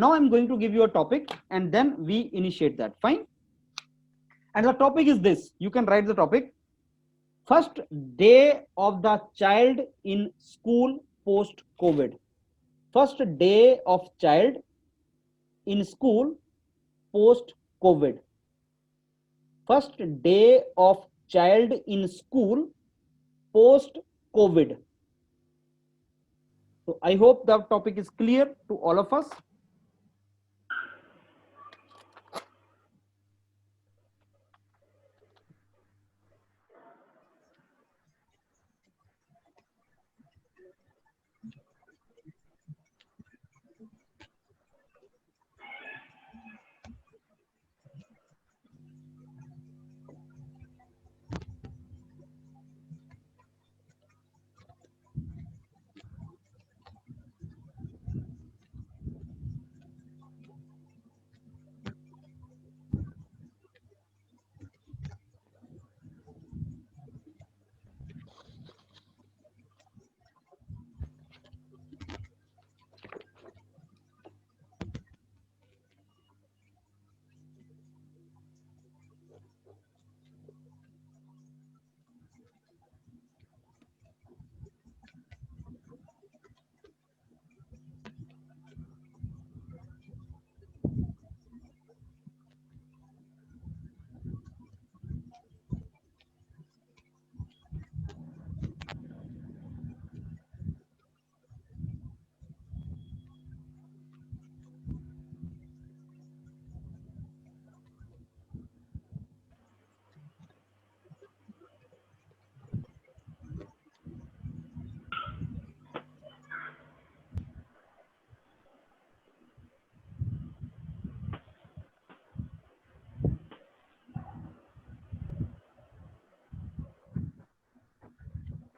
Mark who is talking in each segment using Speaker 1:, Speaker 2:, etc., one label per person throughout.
Speaker 1: now I'm going to give you a topic and then we initiate that. Fine. And the topic is this. You can write the topic. First day of the child in school post COVID. First day of child in school post COVID. First day of child in school post COVID. So I hope the topic is clear to all of us.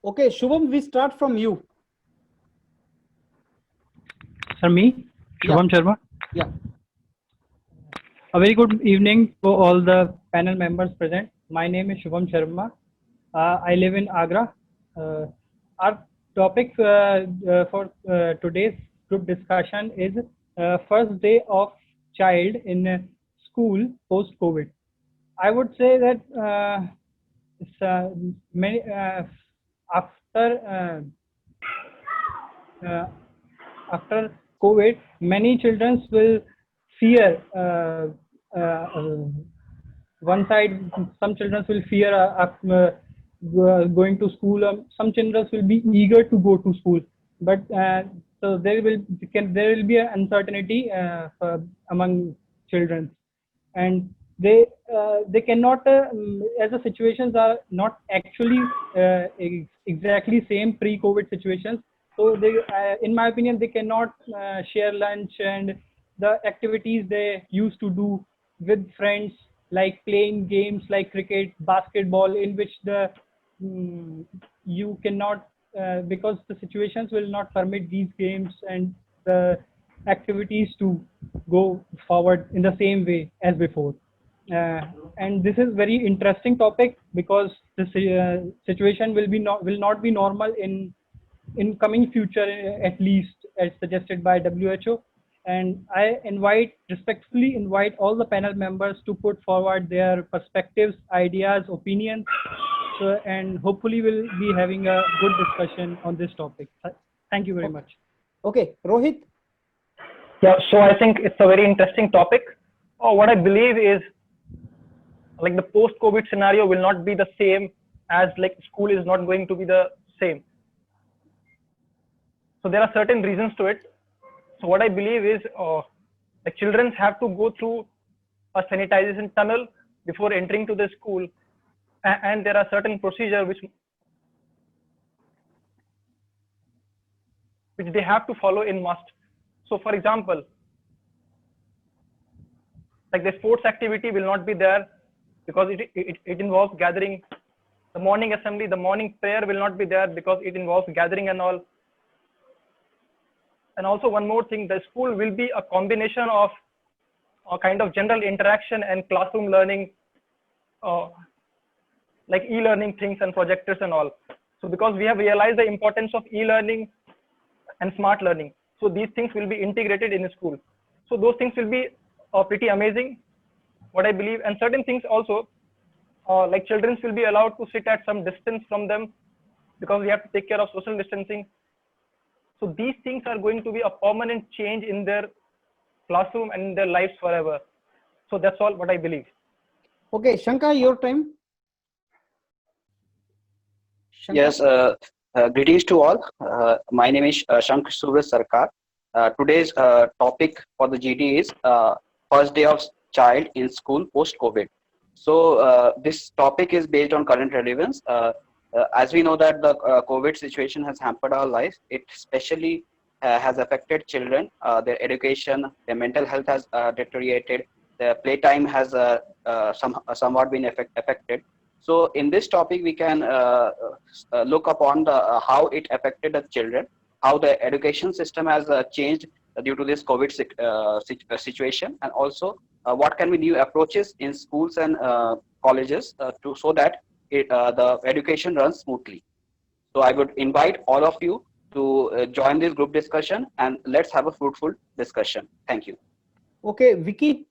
Speaker 1: Okay, Shubham, we start from you.
Speaker 2: Sir, me, Shubham Sharma.
Speaker 1: Yeah.
Speaker 2: A very good evening to all the panel members present. My name is Shubham Sharma. I live in Agra. Our topic for today's group discussion is first day of child in school post-COVID. I would say that many after COVID, many children will fear. One side, some children will fear going to school. Some children will be eager to go to school, but so there will be an uncertainty among children, and they cannot, as the situations are not actually exactly same pre-COVID situations. So they, in my opinion, they cannot share lunch and the activities they used to do with friends, like playing games like cricket, basketball, in which the you cannot because the situations will not permit these games and the activities to go forward in the same way as before. And this is very interesting topic because the situation will not be normal in coming future, at least as suggested by WHO. And I respectfully invite all the panel members to put forward their perspectives, ideas, opinions, and hopefully we'll be having a good discussion on this topic. Thank you very much.
Speaker 1: Okay, Rohit.
Speaker 3: Yeah, so I think it's a very interesting topic. What I believe is, like, the post-COVID scenario will not be the same, as like school is not going to be the same. So there are certain reasons to it. So what I believe is, the children have to go through a sanitization tunnel before entering to the school, and there are certain procedures which they have to follow in must. So for example, like the sports activity will not be there because it involves gathering. The morning assembly, the morning prayer will not be there because it involves gathering and all. And also one more thing, the school will be a combination of a kind of general interaction and classroom learning, like e-learning things and projectors and all. So because we have realized the importance of e-learning and smart learning, so these things will be integrated in the school. So those things will be pretty amazing, what I believe. And certain things also, like children will be allowed to sit at some distance from them because we have to take care of social distancing. So these things are going to be a permanent change in their classroom and in their lives forever. So that's all what I believe.
Speaker 1: Okay, Shankar, your time. Shankar?
Speaker 4: Yes, greetings to all. My name is Shankar Surya Sarkar. Today's topic for the GD is first day of child in school post-COVID. So this topic is based on current relevance. As we know that the COVID situation has hampered our life, it especially has affected children, their education, their mental health has deteriorated, their playtime has somewhat been affected. So in this topic, we can look upon the how it affected the children, how the education system has changed due to this COVID situation, and also what can be new approaches in schools and colleges to so that the education runs smoothly. So I would invite all of you to join this group discussion and let's have a fruitful discussion. Thank you.
Speaker 1: Okay, Vicky.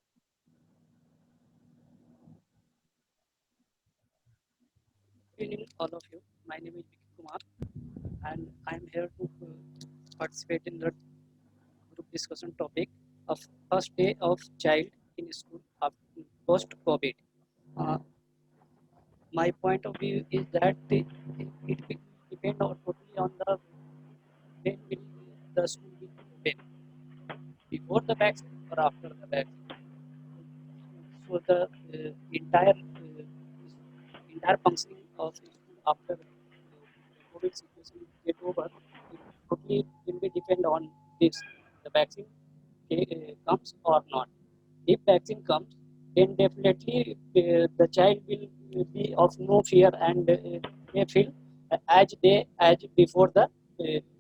Speaker 5: Good evening, all of you. My name is Vicky Kumar, and I am here to participate in the group discussion topic of first day of child in school after post-COVID. Uh, my point of view is that it will depend totally on the when will the school will be open, before the vaccine or after the vaccine. So the entire functioning of school after the COVID situation get over, it totally will be depend on this. The vaccine comes or not. If vaccine comes, then definitely the child will be of no fear and may feel as before the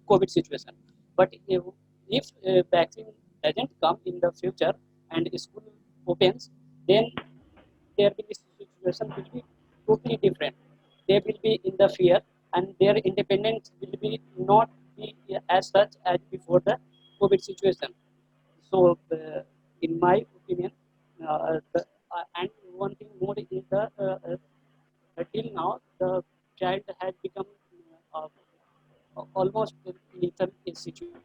Speaker 5: COVID situation. But if vaccine doesn't come in the future and school opens, then their situation will be totally different. They will be in the fear and their independence will be not be as such as before the COVID situation. So, in my opinion, and one thing more is till now the child has become almost lethal in situation.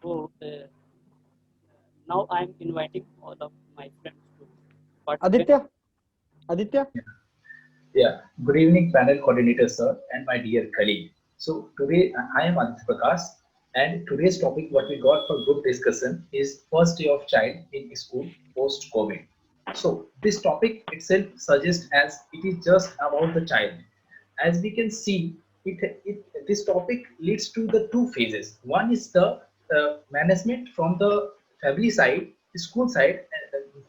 Speaker 5: So now I am inviting all of my friends to participate.
Speaker 1: Aditya. Aditya.
Speaker 6: Yeah, good evening, panel coordinator, sir, and my dear colleague. So today I am Aditya Prakash, and today's topic, what we got for group discussion, is first day of child in school post COVID. So this topic itself suggests as it is just about the child. As we can see, this topic leads to the two phases. One is the management from the family side, school side.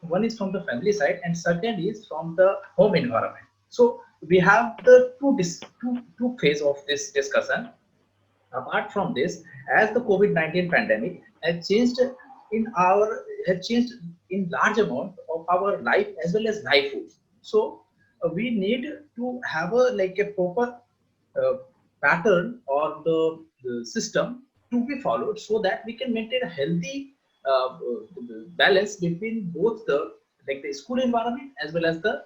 Speaker 6: One is from the family side, and second is from the home environment. So we have the two phase of this discussion. Apart from this, as the COVID-19 pandemic has changed has changed in large amount of our life as well as livelihood. So we need to have a like a proper uh, pattern or the system to be followed so that we can maintain a healthy balance between both the like the school environment as well as the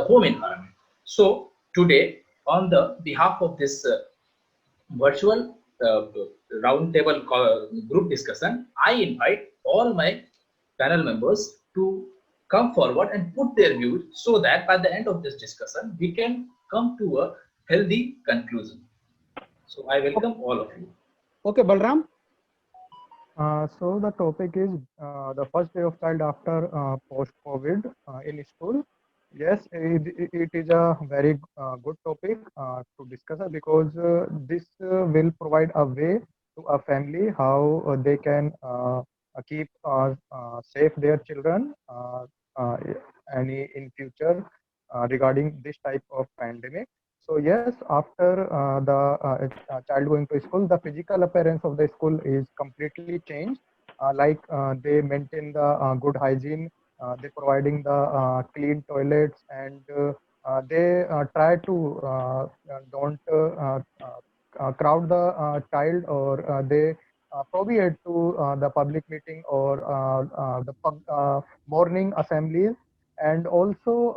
Speaker 6: home environment. So today, on the behalf of this virtual roundtable group discussion, I invite all my panel members to come forward and put their views so that by the end of this discussion, we can come to a healthy conclusion. So I welcome all of you.
Speaker 1: Okay, Balram.
Speaker 2: So the topic is the first day of child after post-COVID in school. Yes, it is a very good topic to discuss because this will provide a way to a family how they can keep safe their children uh, any in future regarding this type of pandemic. So yes, after child going to school, the physical appearance of the school is completely changed. Like they maintain the good hygiene, they providing the clean toilets, and they try to don't crowd the child, or they
Speaker 7: prohibited to the public meeting or morning assemblies. And also,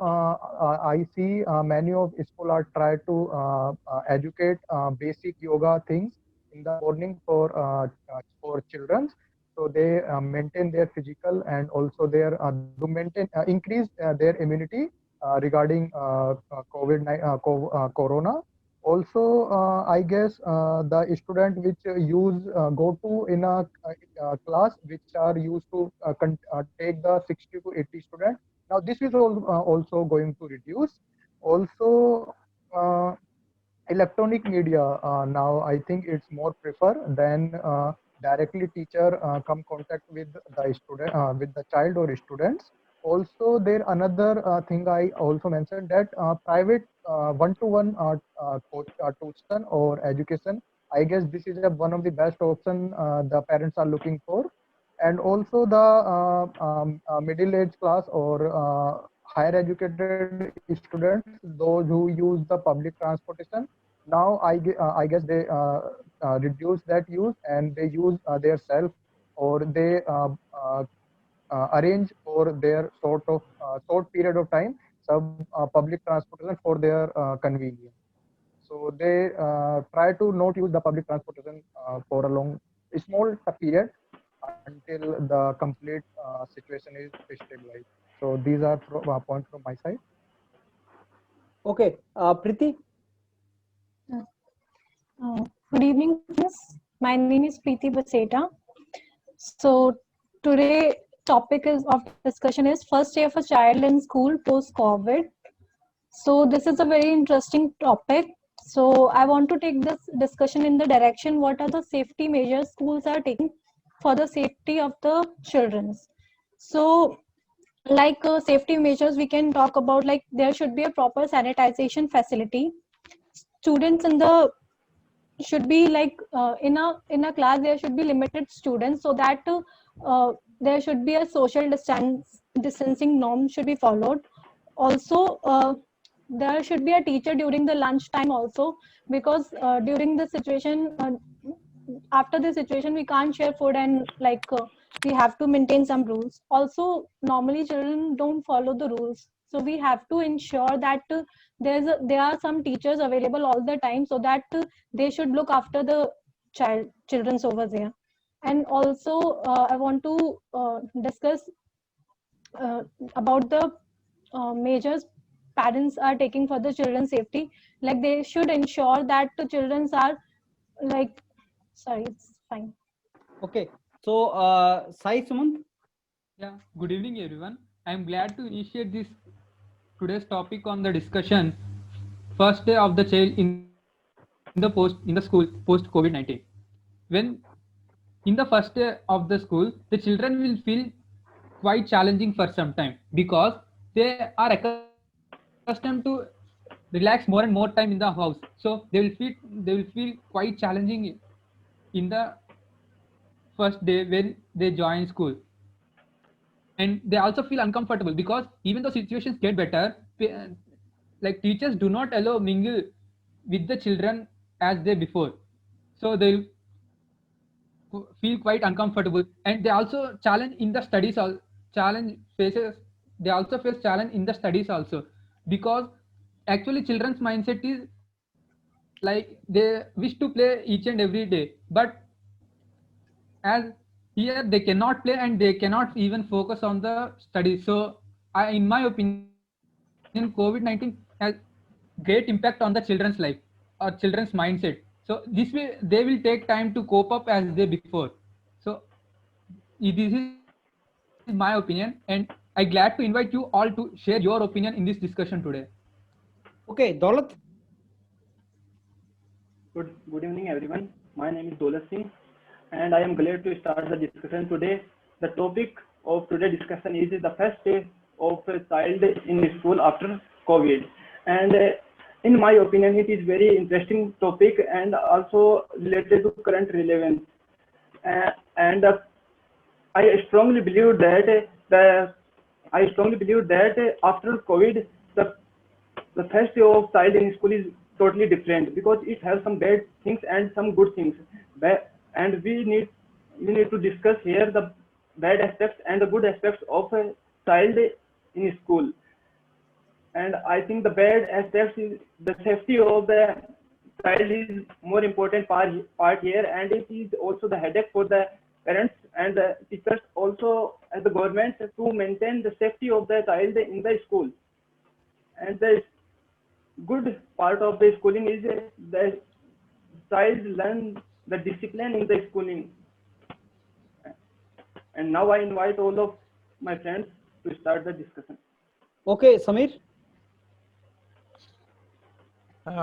Speaker 7: I see many of school are try to educate basic yoga things in the morning for children, so they maintain their physical and also their to maintain increase their immunity regarding corona. Also, I guess the student which use go to in a class which are used to take the 60 to 80 students. Now this is also going to reduce. Also, electronic media now I think it's more prefer than directly teacher come contact with the student with the child or students. Also there another thing I also mentioned that private one-to-one coach tuition or education, I guess this is one of the best option the parents are looking for. And also the middle age class or higher educated students, those who use the public transportation, now I guess they reduce that use and they use their self, or they arrange for their short period of time some public transportation for their convenience. So they try to not use the public transportation for a long small period until the complete situation is stabilized. So these are points from my side.
Speaker 1: Okay, Priti.
Speaker 8: Good evening, friends. My name is Preeti Baseta. So today topic is of discussion is first day of a child in school post COVID. So this is a very interesting topic. So I want to take this discussion in the direction what are the safety measures schools are taking for the safety of the children. So like safety measures we can talk about, like there should be a proper sanitization facility. Students in the should be like in a class there should be limited students, so that there should be a social distancing norm should be followed. Also there should be a teacher during the lunch time also, because during the situation after the situation we can't share food, and like we have to maintain some rules. Also normally children don't follow the rules, so we have to ensure that there are some teachers available all the time, so that they should look after the children's over there. And also I want to discuss uh, about the measures parents are taking for the children's safety. Like they should ensure that the children's are like, sorry, it's fine.
Speaker 1: Okay, so Sai Sumant.
Speaker 9: Yeah, good evening, everyone. I am glad to initiate this today's topic on the discussion. First day of the child in the school post COVID-19. When in the first day of the school, the children will feel quite challenging for some time because they are accustomed to relax more and more time in the house. So they will feel quite challenging in the first day when they join school, and they also feel uncomfortable because even though situations get better, like teachers do not allow mingle with the children as they before, so they'll feel quite uncomfortable. And they also challenge in the studies, challenge faces they also face challenge in the studies also, because actually children's mindset is like they wish to play each and every day, but as here they cannot play and they cannot even focus on the studies. So in my opinion, COVID-19 has great impact on the children's life or children's mindset. So this way they will take time to cope up as they before. So this is my opinion, and I glad to invite you all to share your opinion in this discussion today.
Speaker 1: Okay, Daulat.
Speaker 3: Good evening, everyone. My name is Dolat Singh, and I am glad to start the discussion today. The topic of today's discussion is the first day of a child in school after COVID. And in my opinion, it is very interesting topic and also related to current relevance. And I strongly believe that after COVID, the first day of child in school is totally different because it has some bad things and some good things. And we need we need to discuss here the bad aspects and the good aspects of a child in school. And I think the bad aspects is the safety of the child is more important part here, and it is also the headache for the parents and the teachers also as the government to maintain the safety of the child in the school. And the good part of the schooling is the child learn the discipline in the schooling. And now I invite all of my friends to start the discussion.
Speaker 1: Okay, Samir.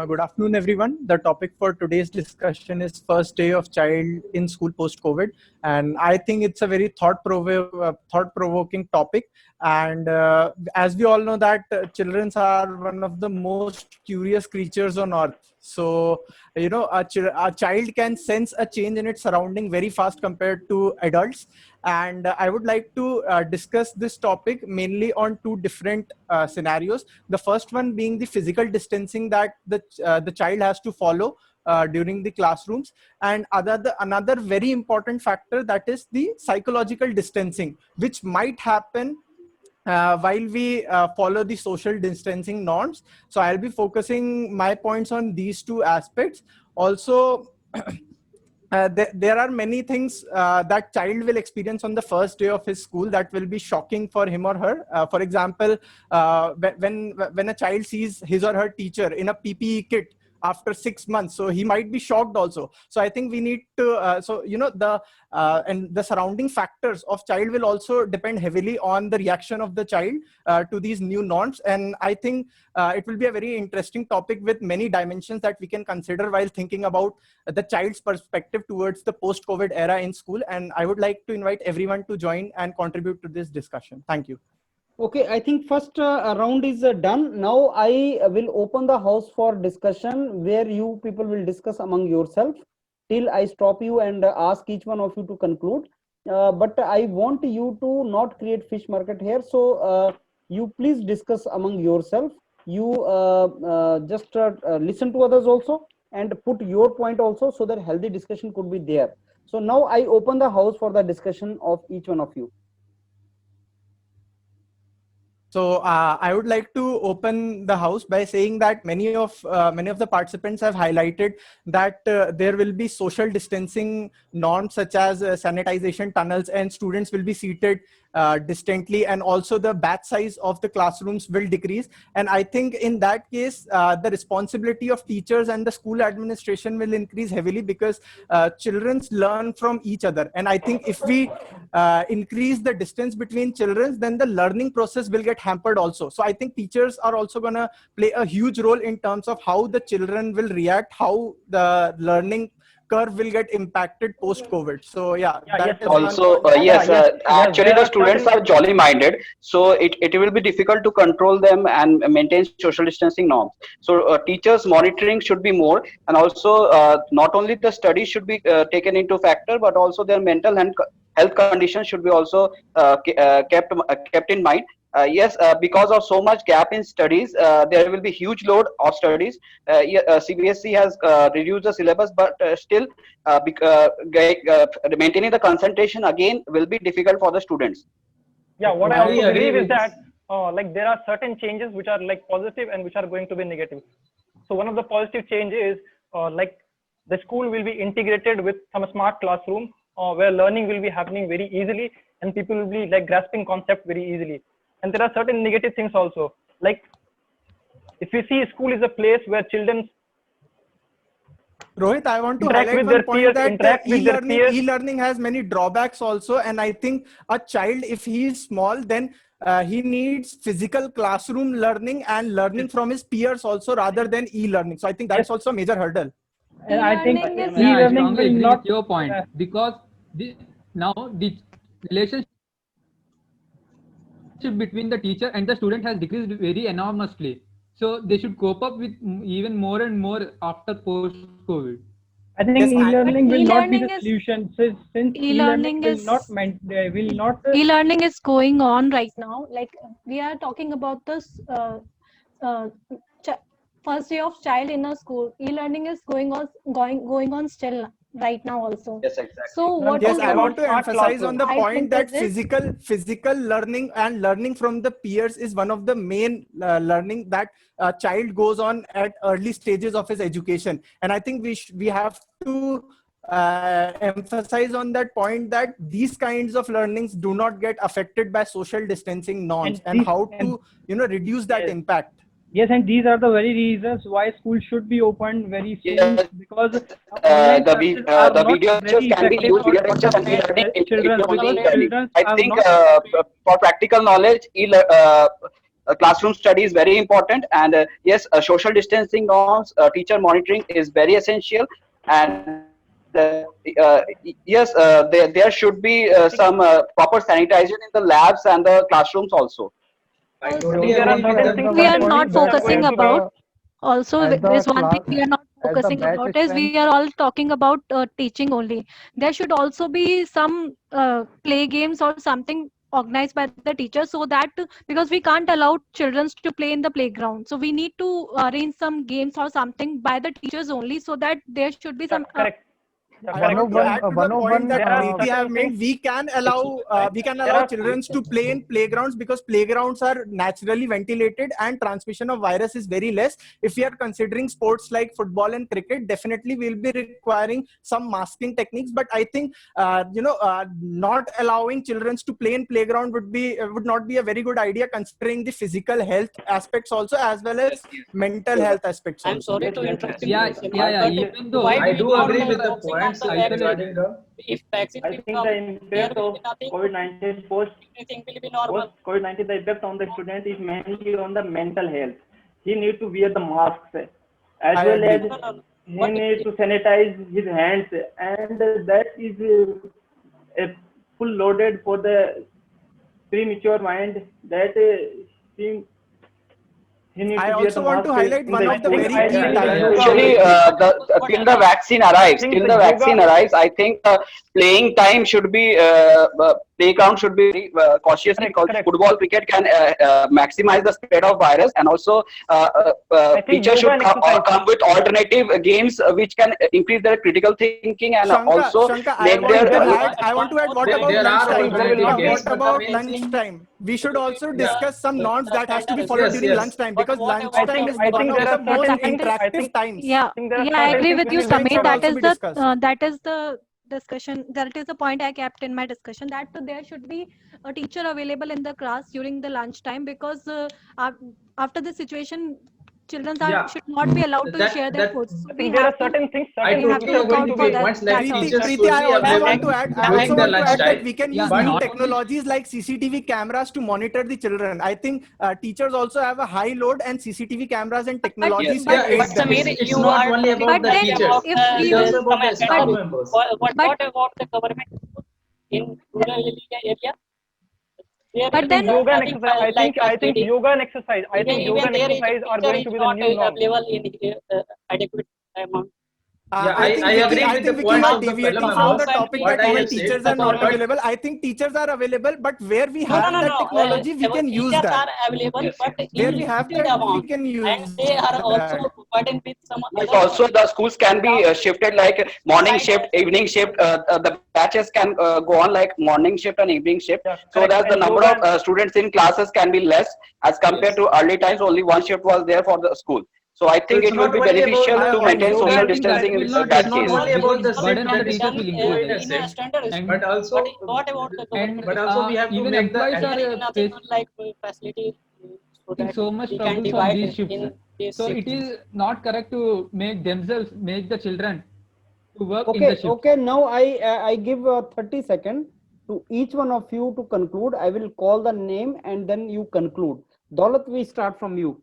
Speaker 10: Good afternoon, everyone. The topic for today's discussion is first day of child in school post-COVID, and I think it's a very thought-provoking topic. And as we all know that children are one of the most curious creatures on earth. So, you know, a child can sense a change in its surrounding very fast compared to adults. And I would like to discuss this topic mainly on two different scenarios. The first one being the physical distancing that the child has to follow during the classrooms, and another very important factor, that is the psychological distancing, which might happen while we follow the social distancing norms. So I'll be focusing my points on these two aspects. Also, there are many things that child will experience on the first day of his school that will be shocking for him or her. For example, when a child sees his or her teacher in a PPE kit after 6 months, so he might be shocked also. So I think we need to so you know, and the surrounding factors of child will also depend heavily on the reaction of the child to these new norms. And I think it will be a very interesting topic with many dimensions that we can consider while thinking about the child's perspective towards the post-COVID era in school. And I would like to invite everyone to join and contribute to this discussion. Thank you.
Speaker 1: Okay, I think first round is done. Now I will open the house for discussion where you people will discuss among yourself till I stop you and ask each one of you to conclude. But I want you to not create fish market here. So you please discuss among yourself. You just listen to others also and put your point also, so that healthy discussion could be there. So now I open the house for the discussion of each one of you.
Speaker 10: So I would like to open the house by saying that many of the participants have highlighted that there will be social distancing norms such as sanitization tunnels, and students will be seated distantly, and also the batch size of the classrooms will decrease. And I think in that case, the responsibility of teachers and the school administration will increase heavily, because children learn from each other. And I think if we increase the distance between children, then the learning process will get hampered also. So I think teachers are also going to play a huge role in terms of how the children will react, how the learning curve will get impacted post-COVID. So yeah.
Speaker 3: Yes,
Speaker 4: Also, yes, actually the students are jolly minded, so it will be difficult to control them and maintain social distancing norms. So teachers monitoring should be more, and also not only the study should be taken into factor, but also their mental and health conditions should be also kept in mind. Yes, because of so much gap in studies, there will be huge load of studies. CBSE has reduced the syllabus, but still maintaining the concentration again will be difficult for the students.
Speaker 3: Yeah, what I also believe is that like there are certain changes which are like positive and which are going to be negative. So one of the positive changes is like the school will be integrated with some smart classroom where learning will be happening very easily, and people will be like grasping concept very easily. And there are certain negative things also, like if you see school is a place where children
Speaker 10: Rohit, I want to
Speaker 3: interact
Speaker 10: highlight
Speaker 3: with their
Speaker 10: one point
Speaker 3: peers,
Speaker 10: that
Speaker 3: interact with their peers.
Speaker 10: e-learning has many drawbacks also. And I think a child, if he is small, then he needs physical classroom learning and learning from his peers also, rather than e-learning. So I think that's also a major hurdle.
Speaker 2: And I think
Speaker 8: E-learning is-
Speaker 9: Yeah, I
Speaker 2: e-learning
Speaker 9: strongly
Speaker 2: will
Speaker 9: agree
Speaker 2: not
Speaker 9: with your point, because now the relationship between the teacher and the student has decreased very enormously. So they should cope up with even more and more after post-COVID.
Speaker 2: I think
Speaker 10: Yes,
Speaker 2: e-learning will not be the
Speaker 8: e-learning is-
Speaker 2: solution, since
Speaker 8: E-learning
Speaker 2: will
Speaker 8: is-
Speaker 2: not
Speaker 8: E-learning is going on right now. Like we are talking about this first day of child in a school. E-learning is going on still right now also.
Speaker 4: Yes, exactly.
Speaker 8: So what
Speaker 10: Yes,
Speaker 8: is
Speaker 10: I
Speaker 8: the
Speaker 10: want to
Speaker 3: Smart
Speaker 10: emphasize on
Speaker 3: classroom.
Speaker 10: the
Speaker 8: I
Speaker 10: point
Speaker 8: think
Speaker 10: that
Speaker 8: is this.
Speaker 10: physical learning and learning from the peers is one of the main learning that a child goes on at early stages of his education. And I think we have to emphasize on that point that these kinds of learnings do not get affected by social distancing norms, and
Speaker 2: these,
Speaker 10: how to reduce that
Speaker 2: yes,
Speaker 10: impact.
Speaker 2: yes, and these are the very reasons why schools should be opened very soon,
Speaker 4: Yes,
Speaker 2: because online classes are
Speaker 4: the
Speaker 2: not
Speaker 4: video lectures
Speaker 2: very
Speaker 4: can be
Speaker 2: effective
Speaker 4: used.
Speaker 2: for
Speaker 4: Video lectures and
Speaker 5: And
Speaker 4: e-learning
Speaker 2: children,
Speaker 4: using
Speaker 2: because
Speaker 4: e-learning.
Speaker 2: children
Speaker 4: I
Speaker 2: are
Speaker 4: think
Speaker 2: not
Speaker 4: for practical knowledge, classroom study is very important. And yes, social distancing norms, teacher monitoring is very essential. And yes, there should be some proper sanitization in the labs and the classrooms also.
Speaker 6: I
Speaker 8: Also,
Speaker 6: totally
Speaker 3: There are
Speaker 6: agree with
Speaker 3: certain
Speaker 6: the
Speaker 3: things,
Speaker 8: we are
Speaker 3: certain
Speaker 8: not
Speaker 3: things which are
Speaker 8: focusing
Speaker 3: going to be.
Speaker 8: about. Also,
Speaker 7: as
Speaker 8: there
Speaker 7: the
Speaker 8: is one thing
Speaker 7: class
Speaker 8: we are not
Speaker 7: as the
Speaker 8: focusing
Speaker 7: batch
Speaker 8: about is
Speaker 7: strength.
Speaker 8: we are all talking about teaching only. There should also be some play games or something organized by the teacher, so that because we can't allow children to play in the playground, so we need to arrange some games or something by the teachers only, so that there should be some
Speaker 3: Correct. Yeah,
Speaker 10: I
Speaker 3: correct.
Speaker 10: want to add to the point that
Speaker 3: There are
Speaker 10: Preeti have
Speaker 3: certain things.
Speaker 10: made. We can
Speaker 3: There
Speaker 10: allow
Speaker 3: are
Speaker 10: children to play in playgrounds, because playgrounds are naturally ventilated and transmission of virus is very less. If we are considering sports like football and cricket, definitely we'll be requiring some masking techniques. But I think not allowing children to play in playground would not be a very good idea, considering the physical health aspects also, as well as mental health aspects
Speaker 5: I'm
Speaker 10: also.
Speaker 5: sorry to interrupt you,
Speaker 9: Yeah,
Speaker 5: Simran, but
Speaker 9: even though
Speaker 5: why
Speaker 6: I
Speaker 5: we
Speaker 6: do
Speaker 5: not
Speaker 6: agree with the
Speaker 5: focusing on
Speaker 6: points
Speaker 5: the
Speaker 6: regarding
Speaker 5: vaccine?
Speaker 6: the.
Speaker 5: If vaccine
Speaker 3: I
Speaker 5: will
Speaker 3: think
Speaker 5: come,
Speaker 3: the
Speaker 5: there
Speaker 3: impact
Speaker 5: will
Speaker 3: of
Speaker 5: be nothing.
Speaker 3: COVID-19
Speaker 5: Everything will be normal.
Speaker 3: COVID-19, the impact on the student is mainly on the mental health. He needs to wear the masks, as
Speaker 10: I
Speaker 3: well
Speaker 10: agree.
Speaker 3: as
Speaker 5: No.
Speaker 3: he
Speaker 5: But
Speaker 3: needs to sanitize his hands, and that is a full loaded for the premature mind that he needs
Speaker 10: I
Speaker 3: to wear
Speaker 10: also
Speaker 3: the
Speaker 10: want to
Speaker 3: mask
Speaker 10: highlight
Speaker 3: in
Speaker 10: one
Speaker 3: the
Speaker 10: of the
Speaker 3: school.
Speaker 10: very
Speaker 3: I
Speaker 10: key
Speaker 3: think the
Speaker 6: Yeah,
Speaker 3: yoga
Speaker 6: sure.
Speaker 3: will
Speaker 4: Actually,
Speaker 3: be.
Speaker 4: till the vaccine arrives,
Speaker 3: I think the yoga.
Speaker 4: I think playing time should be playground should be cautiously, because
Speaker 3: Correct.
Speaker 4: football, cricket can maximize the spread of virus, and also
Speaker 3: I think
Speaker 4: teachers
Speaker 3: yoga
Speaker 4: should
Speaker 3: and exercise.
Speaker 4: come with alternative games which can increase their critical thinking, and also
Speaker 10: Shanka,
Speaker 4: make
Speaker 5: one
Speaker 4: their
Speaker 5: more,
Speaker 10: I want to add what
Speaker 6: There,
Speaker 10: about
Speaker 6: there are
Speaker 10: lunchtime?
Speaker 3: There will not
Speaker 6: alternative
Speaker 3: be.
Speaker 6: games,
Speaker 10: What
Speaker 6: but the
Speaker 10: about
Speaker 6: main thing.
Speaker 10: lunchtime? We should also
Speaker 6: Yeah.
Speaker 10: discuss some norms
Speaker 5: the
Speaker 10: that has to be
Speaker 5: standard
Speaker 10: followed
Speaker 6: Yes,
Speaker 10: during
Speaker 6: yes.
Speaker 10: lunchtime,
Speaker 5: But
Speaker 10: because
Speaker 5: what about
Speaker 10: lunchtime is
Speaker 3: I
Speaker 10: one
Speaker 3: think
Speaker 10: of
Speaker 3: there
Speaker 10: the
Speaker 3: are
Speaker 10: most
Speaker 3: certain
Speaker 8: that
Speaker 3: things.
Speaker 8: is
Speaker 3: I
Speaker 10: interactive
Speaker 3: think
Speaker 10: times.
Speaker 8: yeah
Speaker 3: there are
Speaker 8: yeah I
Speaker 3: certain
Speaker 8: agree
Speaker 3: things
Speaker 8: with
Speaker 3: which
Speaker 8: you,
Speaker 3: will be
Speaker 10: Lunchtime
Speaker 8: Samir.
Speaker 10: should
Speaker 3: followed.
Speaker 10: also be discussed.
Speaker 8: That is the discussion, that is the point I kept in my discussion, that there should be a teacher available in the class during the lunchtime, because after the situation, children
Speaker 6: Yeah,
Speaker 8: should not be allowed to share their
Speaker 6: that
Speaker 8: foods, so
Speaker 3: I think there are certain things.
Speaker 6: I
Speaker 8: we
Speaker 3: Certain
Speaker 8: have
Speaker 3: things
Speaker 8: to
Speaker 6: totally
Speaker 3: are
Speaker 8: look
Speaker 3: going
Speaker 6: agree
Speaker 8: out
Speaker 3: to
Speaker 6: with
Speaker 8: for
Speaker 6: your
Speaker 3: be.
Speaker 8: that
Speaker 6: points. Like
Speaker 8: also.
Speaker 6: teachers
Speaker 10: Preeti,
Speaker 6: should
Speaker 10: I
Speaker 6: be
Speaker 10: also
Speaker 6: available
Speaker 10: want to add. I
Speaker 8: Yeah,
Speaker 10: also
Speaker 6: during the
Speaker 10: want to add that
Speaker 6: lunchtime.
Speaker 10: we can
Speaker 9: yeah,
Speaker 10: use
Speaker 6: But
Speaker 10: new
Speaker 9: not only
Speaker 10: technologies like CCTV cameras to monitor the children. I think teachers also have a high load, and CCTV cameras and
Speaker 8: but
Speaker 10: technologies
Speaker 8: but
Speaker 10: can
Speaker 6: yeah,
Speaker 10: aid
Speaker 5: But
Speaker 10: them.
Speaker 5: Samir,
Speaker 6: it's
Speaker 5: you
Speaker 6: not
Speaker 5: are
Speaker 6: only
Speaker 5: talking
Speaker 6: about
Speaker 8: but
Speaker 6: the
Speaker 8: then
Speaker 6: teachers.
Speaker 5: about
Speaker 8: if we
Speaker 6: It's
Speaker 8: will
Speaker 6: also about the
Speaker 5: some
Speaker 6: staff
Speaker 8: but
Speaker 6: members.
Speaker 8: but
Speaker 5: what about the government school in rural area? There
Speaker 3: I
Speaker 8: but
Speaker 5: will
Speaker 3: think
Speaker 5: be
Speaker 8: then
Speaker 3: yoga and
Speaker 5: nothing
Speaker 3: exercise.
Speaker 5: like
Speaker 3: I think
Speaker 5: study.
Speaker 3: yoga and exercise. I think yoga
Speaker 5: Even
Speaker 3: and
Speaker 5: there is
Speaker 3: exercise are
Speaker 5: teacher
Speaker 3: going
Speaker 5: is
Speaker 3: to be the
Speaker 5: not
Speaker 3: new norm.
Speaker 5: available in adequate amount.
Speaker 6: Yeah,
Speaker 10: I think
Speaker 6: I
Speaker 10: Vicky,
Speaker 6: agree
Speaker 10: I
Speaker 6: with the
Speaker 10: think Vicky, you
Speaker 6: points
Speaker 10: are
Speaker 5: How,
Speaker 6: of the fellow
Speaker 10: deviating from
Speaker 5: how
Speaker 10: the
Speaker 6: members.
Speaker 5: can
Speaker 10: topic
Speaker 5: we
Speaker 6: What
Speaker 10: that
Speaker 6: I
Speaker 10: even
Speaker 6: have
Speaker 5: push
Speaker 6: said,
Speaker 10: teachers
Speaker 5: the
Speaker 10: are not
Speaker 5: government?
Speaker 10: available. I think teachers are available, but where we
Speaker 5: No, no,
Speaker 10: have
Speaker 5: no,
Speaker 10: that
Speaker 5: no.
Speaker 10: technology, we
Speaker 5: Our
Speaker 10: can use
Speaker 5: teachers
Speaker 10: that.
Speaker 5: are available,
Speaker 6: yes,
Speaker 5: but
Speaker 6: yes.
Speaker 5: in
Speaker 10: Where we have
Speaker 5: limited
Speaker 10: that, we
Speaker 5: amount,
Speaker 10: can
Speaker 5: and
Speaker 10: use
Speaker 5: they are also
Speaker 10: that.
Speaker 5: burdened with some
Speaker 4: Yes,
Speaker 5: other
Speaker 4: also the schools can be
Speaker 5: down
Speaker 4: shifted like morning
Speaker 5: side.
Speaker 4: shift, evening shift. The batches can go on like morning shift and evening shift,
Speaker 3: Yeah,
Speaker 4: so
Speaker 3: correct.
Speaker 4: that the
Speaker 3: And
Speaker 4: number
Speaker 3: yoga
Speaker 4: of
Speaker 3: and
Speaker 4: students in classes can be less as compared
Speaker 6: Yes.
Speaker 4: to early times. Only one shift was there for the school. So I
Speaker 6: So
Speaker 4: think
Speaker 6: it's
Speaker 4: it will
Speaker 6: not
Speaker 4: be
Speaker 6: only about
Speaker 4: beneficial
Speaker 10: I
Speaker 4: to
Speaker 3: and
Speaker 4: maintain
Speaker 10: also
Speaker 3: yoga
Speaker 4: social
Speaker 9: I
Speaker 3: and
Speaker 9: think
Speaker 3: exercise.
Speaker 9: that
Speaker 4: distancing
Speaker 9: will
Speaker 4: in
Speaker 9: not
Speaker 6: it's
Speaker 4: that
Speaker 6: not
Speaker 4: case.
Speaker 9: improve
Speaker 6: only about
Speaker 9: because
Speaker 6: the
Speaker 5: Because
Speaker 6: shift
Speaker 9: burden on
Speaker 5: can
Speaker 9: the
Speaker 6: that
Speaker 5: be
Speaker 6: is
Speaker 9: teachers
Speaker 5: done
Speaker 9: will
Speaker 6: COVID
Speaker 9: increase.
Speaker 6: has
Speaker 5: in a
Speaker 6: said,
Speaker 5: standard
Speaker 9: And
Speaker 6: but
Speaker 5: school.
Speaker 6: also
Speaker 5: What about the
Speaker 9: and
Speaker 6: but
Speaker 5: government
Speaker 6: also
Speaker 5: school?
Speaker 6: we have to
Speaker 9: even
Speaker 6: make the
Speaker 9: employees
Speaker 5: There
Speaker 9: are
Speaker 5: is nothing
Speaker 9: facing
Speaker 5: like facility so that
Speaker 9: so much
Speaker 5: we can
Speaker 9: troubles on
Speaker 5: divide
Speaker 9: these shifts.
Speaker 5: in these
Speaker 9: So it
Speaker 5: shifts.
Speaker 9: is not correct to make the children to work in the
Speaker 1: Okay,
Speaker 9: shifts.
Speaker 1: okay. Now I give 30 seconds to each one of you to conclude. I will call the name and then you conclude. Daulat, we start from you.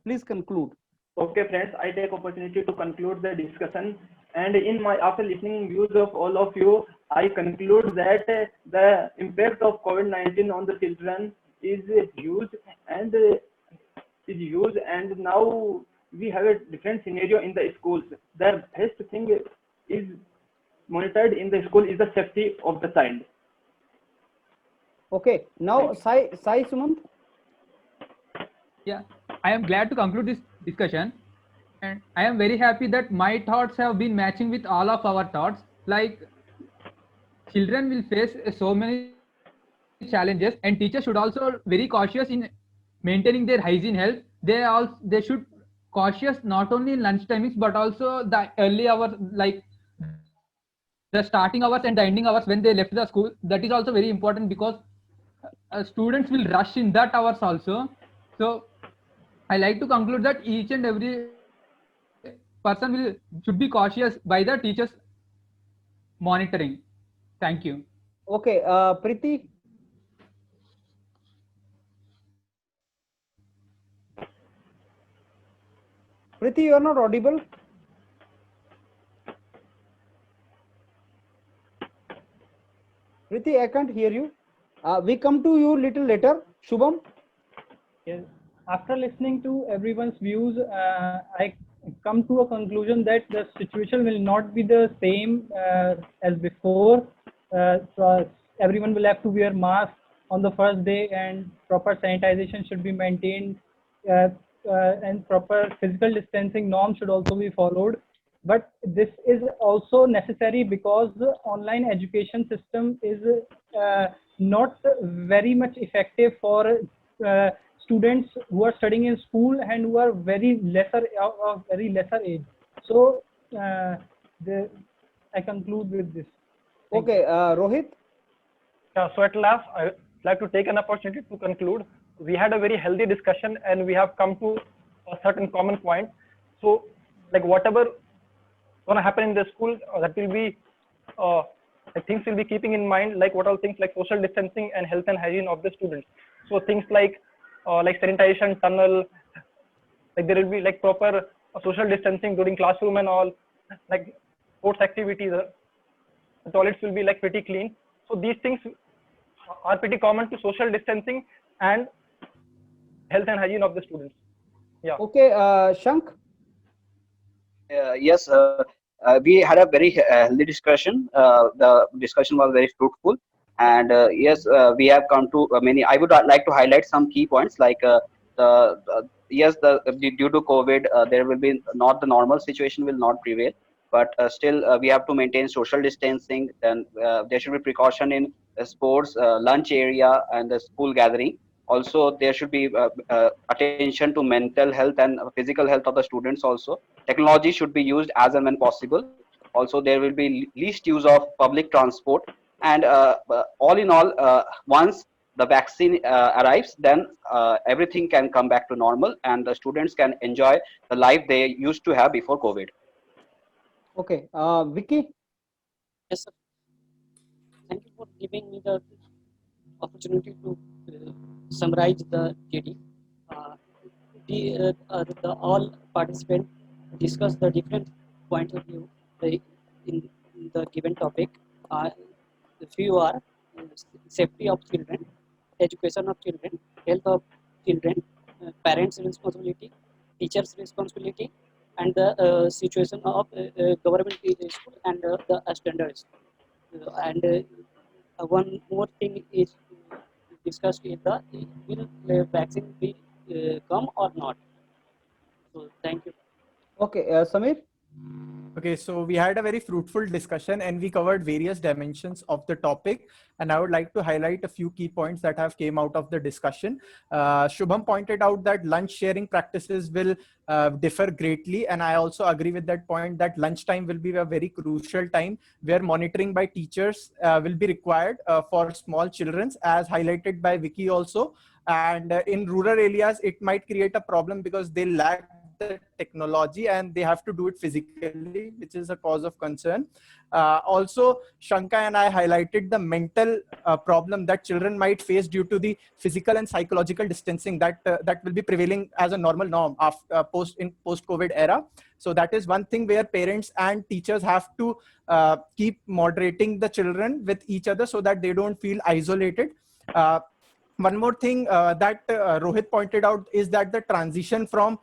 Speaker 1: Please conclude.
Speaker 3: Okay, friends, I take opportunity to conclude the discussion. And in my after listening views of all of you, I conclude that the impact of COVID-19 on the children is huge and and now we have a different scenario in the schools. The best thing is monitored in the school is the safety of the child.
Speaker 1: Okay. Now Sai Sumant.
Speaker 9: Yeah, I am glad to conclude this discussion. And I am very happy that my thoughts have been matching with all of our thoughts. Like children will face so many challenges, and teachers should also very cautious in maintaining their hygiene health. They should cautious not only in lunch timings but also the early hours, like the starting hours and the ending hours when they left the school. That is also very important because students will rush in that hours also. So I like to conclude that each and every person will should be cautious by the teachers monitoring. Thank you.
Speaker 1: Okay, Priti. Priti, you are not audible. Priti, I can't hear you. We come to you little later. Shubham.
Speaker 2: Yes. After listening to everyone's views, I come to a conclusion that the situation will not be the same as before. So everyone will have to wear masks on the first day, and proper sanitization should be maintained, and proper physical distancing norms should also be followed. But this is also necessary because the online education system is not very much effective for students who are studying in school and who are very lesser age. So I conclude with this. Thank
Speaker 1: Okay, Rohit.
Speaker 3: Yeah, so at last, I would like to take an opportunity to conclude. We had a very healthy discussion and we have come to a certain common point. So, like whatever gonna happen in the school, that will be like things will be keeping in mind, like what all things like social distancing and health and hygiene of the students. So things like sanitation tunnel, like there will be like proper social distancing during classroom and all, like sports activities. The toilets will be like pretty clean. So these things are pretty common to social distancing and health and hygiene of the students. Yeah.
Speaker 1: Okay, Shank.
Speaker 4: Yes, we had a very healthy discussion. The discussion was very fruitful, and yes, we have come to many. I would like to highlight some key points, like yes, due to COVID, there will be not the normal situation will not prevail, but still we have to maintain social distancing. Then there should be precaution in sports, lunch area, and the school gathering. Also, there should be attention to mental health and physical health of the students. Also, technology should be used as and when possible. Also, there will be least use of public transport. And all in all, once the vaccine arrives, then everything can come back to normal and the students can enjoy the life they used to have before COVID.
Speaker 1: Okay, Vicky.
Speaker 5: Yes, sir. Thank you for giving me the opportunity to summarize the GD. The all participants discuss the different points of view in the given topic. The few are safety of children, education of children, health of children, parents' responsibility, teachers' responsibility, and the situation of government school and the standards. And one more thing is discussed is the will the vaccine be come or not. So thank you.
Speaker 1: Okay, Samir.
Speaker 10: Okay, so we had a very fruitful discussion and we covered various dimensions of the topic. And I would like to highlight a few key points that have came out of the discussion. Shubham pointed out that lunch sharing practices will differ greatly. And I also agree with that point that lunchtime will be a very crucial time where monitoring by teachers will be required for small children, as highlighted by Vicky also. And in rural areas, it might create a problem because they lack the technology and they have to do it physically, which is a cause of concern. Also, Shanka and I highlighted the mental problem that children might face due to the physical and psychological distancing that will be prevailing as a normal norm after post-COVID era. So that is one thing where parents and teachers have to keep moderating the children with each other so that they don't feel isolated. One more thing that Rohit pointed out is that the transition from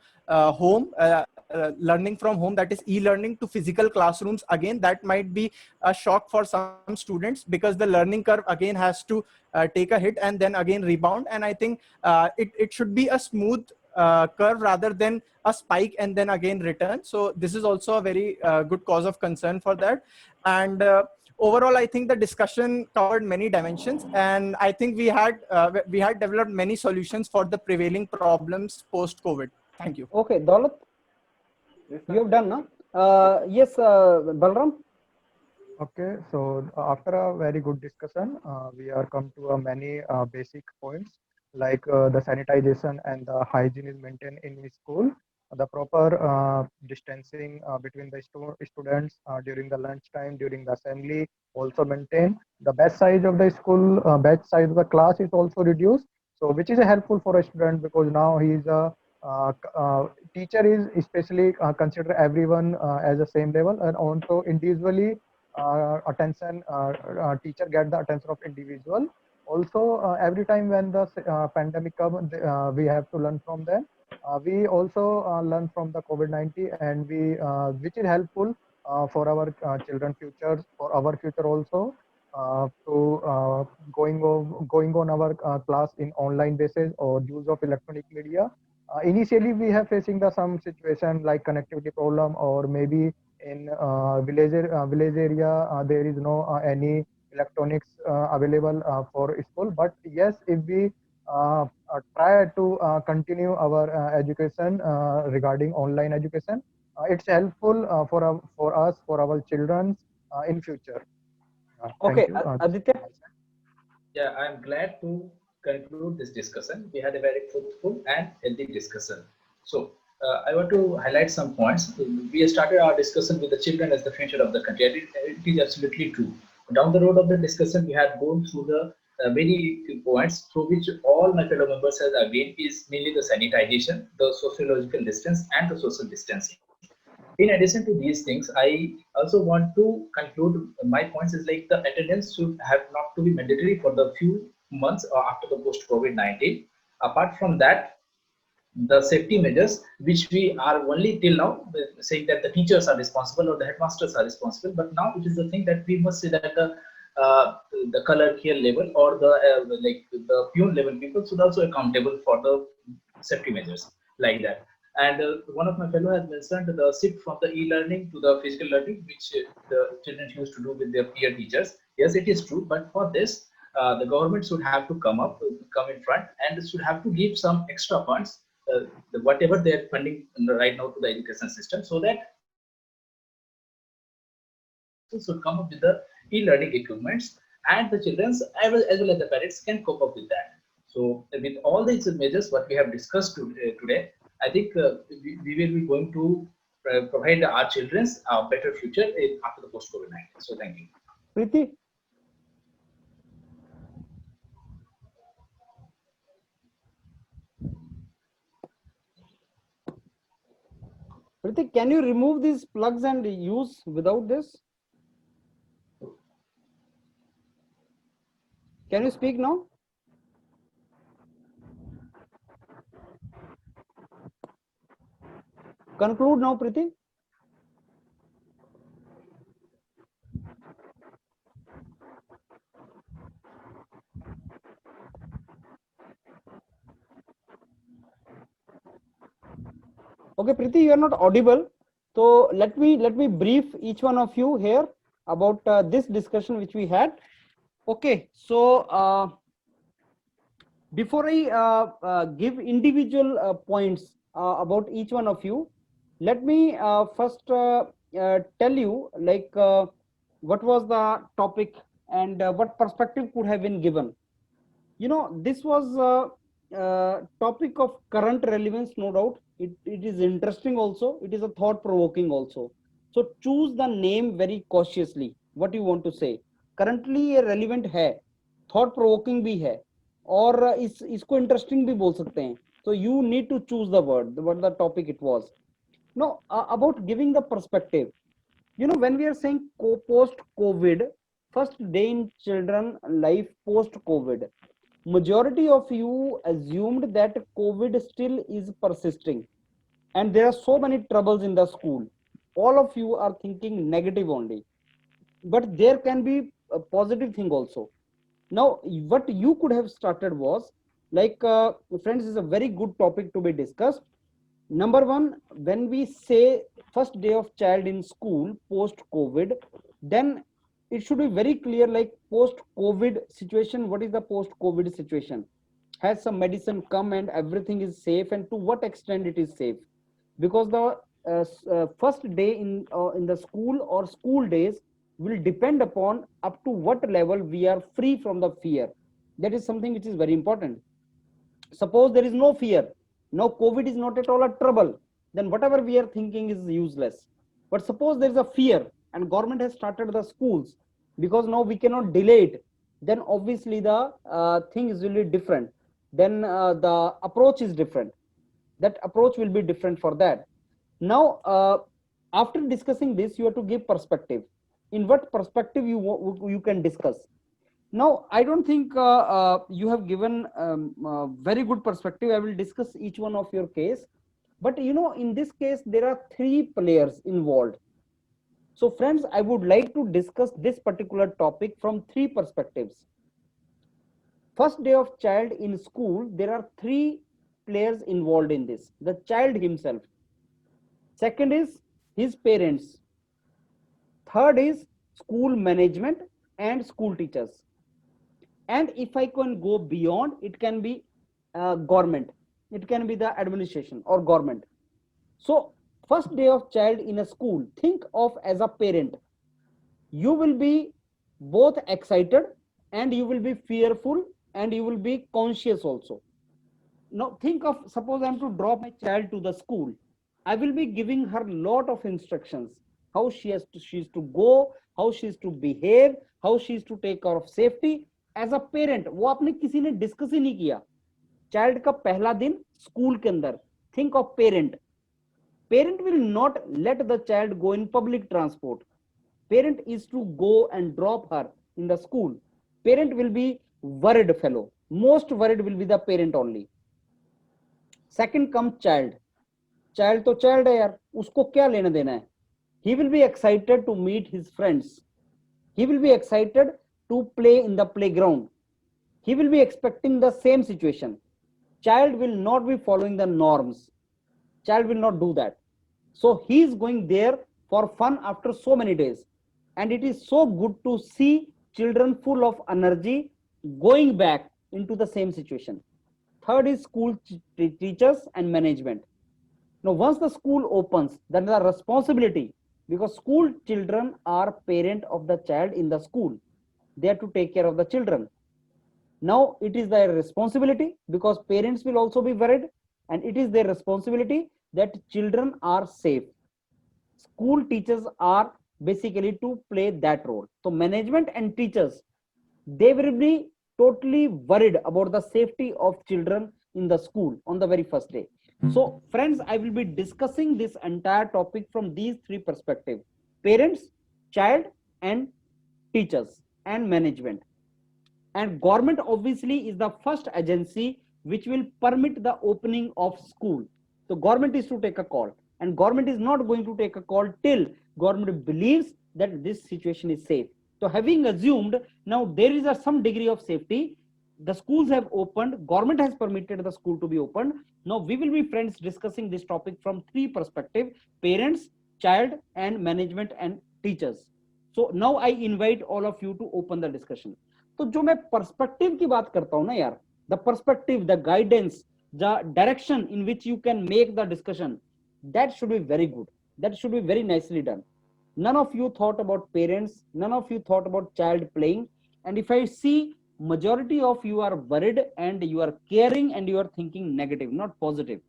Speaker 10: learning from home, that is e-learning, to physical classrooms, again, that might be a shock for some students because the learning curve again has to take a hit and then again rebound. And I think it should be a smooth curve rather than a spike and then again return. So this is also a very good cause of concern for that. And overall, I think the discussion covered many dimensions, and I think we had developed many solutions for the prevailing problems post COVID. Thank you.
Speaker 1: Okay, Daulat, you have done, no? Yes, Balram.
Speaker 7: Okay, so after a very good discussion, we are come to a many basic points like the sanitization and the hygiene is maintained in the school, the proper distancing between the students during the lunch time, during the assembly also maintained. The batch size of the school, batch size of the class is also reduced. So which is helpful for a student because now he is a teacher is especially consider everyone as the same level and also individually attention teacher get the attention of individual also every time when the pandemic come we have to learn from them we also learn from the covid-19 and we which is helpful for our children futures for our future also to going on our class in online basis or use of electronic media initially we have facing the some situation like connectivity problem or maybe in village area there is no any electronics available for school but yes if we try to continue our education regarding online education it's helpful for us for our children in future.
Speaker 1: Okay,
Speaker 7: Thank you.
Speaker 1: Aditya.
Speaker 6: Yeah, I'm glad to conclude this discussion. We had a very fruitful and healthy discussion. So I want to highlight some points. We started our discussion with the children as the future of the country. And it is absolutely true. Down the road of the discussion, we had gone through the many points through which all my fellow members have agreed is mainly the sanitization, the sociological distance, and the social distancing. In addition to these things, I also want to conclude my points is like the attendance should have not to be mandatory for the few months after the post COVID-19. Apart from that, the safety measures which we are only till now saying that the teachers are responsible or the headmasters are responsible, but now it is the thing that we must say that the colloquial level or the like the peon level people should also accountable for the safety measures like that. And one of my fellow has mentioned the shift from the e-learning to the physical learning, which the children used to do with their peer teachers. Yes, it is true, but for this, the government should have to come in front and should have to give some extra funds, whatever they are funding right now to the education system, so that should come up with the e-learning equipments and the children as well as the parents can cope up with that. So with all these measures what we have discussed today, I think we will be going to provide our children a better future after the post-COVID-19. So thank you.
Speaker 1: Preeti. Preeti, can you remove these plugs and use without this? Can you speak now? Conclude now, Preeti. Okay, Preeti, you are not audible. So let me brief each one of you here about this discussion which we had. Okay, so before I give individual points about each one of you, let me first tell you like what was the topic and what perspective could have been given. You know, this was a topic of current relevance, no doubt. It is interesting also. It is a thought provoking also. So choose the name very cautiously. What you want to say. Currently ये relevant है, thought provoking भी है, और इसको interesting भी बोल सकते हैं. So you need to choose the word, what the topic it was. Now about giving the perspective. You know, when we are saying post-COVID, first day in children life post-COVID, majority of you assumed that COVID still is persisting and there are so many troubles in the school. All of you are thinking negative only, but there can be a positive thing also. Now what you could have started was Like, friends, is a very good topic to be discussed. Number one, when we say first day of child in school post COVID, then it should be very clear, like post COVID situation. What is the post COVID situation? Has some medicine come and everything is safe, and to what extent it is safe? Because the first day in the school or school days will depend upon up to what level we are free from the fear. That is something which is very important. Suppose there is no fear, now COVID is not at all a trouble, then whatever we are thinking is useless. But suppose there is a fear and government has started the schools, because now we cannot delay it, then obviously the thing is really different. Then the approach is different. That approach will be different for that. Now, after discussing this, you have to give perspective. In what perspective you can discuss. Now, I don't think you have given very good perspective. I will discuss each one of your case. But in this case, there are three players involved. So friends, I would like to discuss this particular topic from three perspectives. First day of child in school, there are three players involved in this. The child himself. Second is his parents. Third is school management and school teachers. And if I can go beyond, it can be government. It can be the administration or government. So first day of child in a school, think of as a parent. You will be both excited and you will be fearful and you will be conscious also. Now think of, suppose I am to drop my child to the school. I will be giving her lot of instructions. How she is to go, how she is to behave, how she is to take care of safety. As a parent वो आपने किसी ने discuss ही नहीं किया. Child का पहला दिन school के अंदर, think of parent. Parent will not let the child go in public transport. Parent is to go and drop her in the school. Parent will be worried fellow. Most worried will be the parent only. Second comes child. Child तो child है यार, उसको क्या लेना देना है. He will be excited to meet his friends. He will be excited to play in the playground. He will be expecting the same situation. Child will not be following the norms. Child will not do that. So he is going there for fun after so many days. And it is so good to see children full of energy going back into the same situation. Third is school teachers and management. Now, once the school opens, then the responsibility, because school children are parent of the child in the school. They have to take care of the children. Now, it is their responsibility, because parents will also be worried, and it is their responsibility that children are safe. School teachers are basically to play that role. So management and teachers, they will be totally worried about the safety of children in the school on the very first day. So friends, I will be discussing this entire topic from these three perspectives: parents, child, and teachers and management. And government obviously is the first agency which will permit the opening of school. So government is to take a call, and government is not going to take a call till government believes that this situation is safe. So having assumed now there is some degree of safety, the schools have opened, government has permitted the school to be opened. Now we will be, friends, discussing this topic from three perspectives: parents, child, and management and teachers. So now I invite all of you to open the discussion. तो जो मैं perspective की बात करता हूं ना यार, the perspective, the guidance, the direction in which you can make the discussion, that should be very good. That should be very nicely done. None of you thought about parents, none of you thought about child playing. And if I see majority of you are worried and you are caring and you are thinking negative, not positive.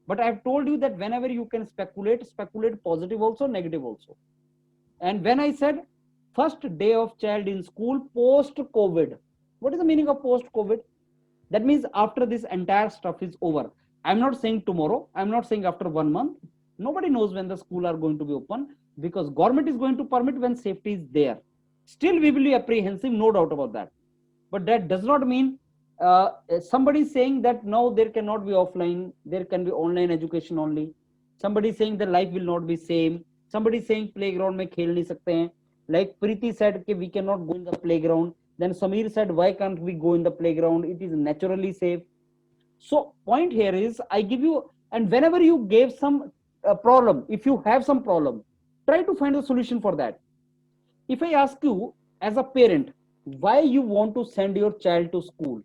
Speaker 1: But I have told you that whenever you can speculate, speculate positive also, negative also. And when I said first day of child in school post-COVID, what is the meaning of post-COVID? That means after this entire stuff is over. I'm not saying tomorrow, I'm not saying after 1 month. Nobody knows when the school are going to be open, because government is going to permit when safety is there. Still we will be apprehensive, no doubt about that. But that does not mean somebody saying that now there cannot be offline, there can be online education only. Somebody saying the life will not be same. Somebody saying playground mein khel nahi sakte hain. Like Preeti said कि we cannot go in the playground. Then Samir said, why can't we go in the playground? It is naturally safe. So point here is, I give you, and whenever you gave some problem, if you have some problem, try to find a solution for that. If I ask you as a parent, why you want to send your child to school,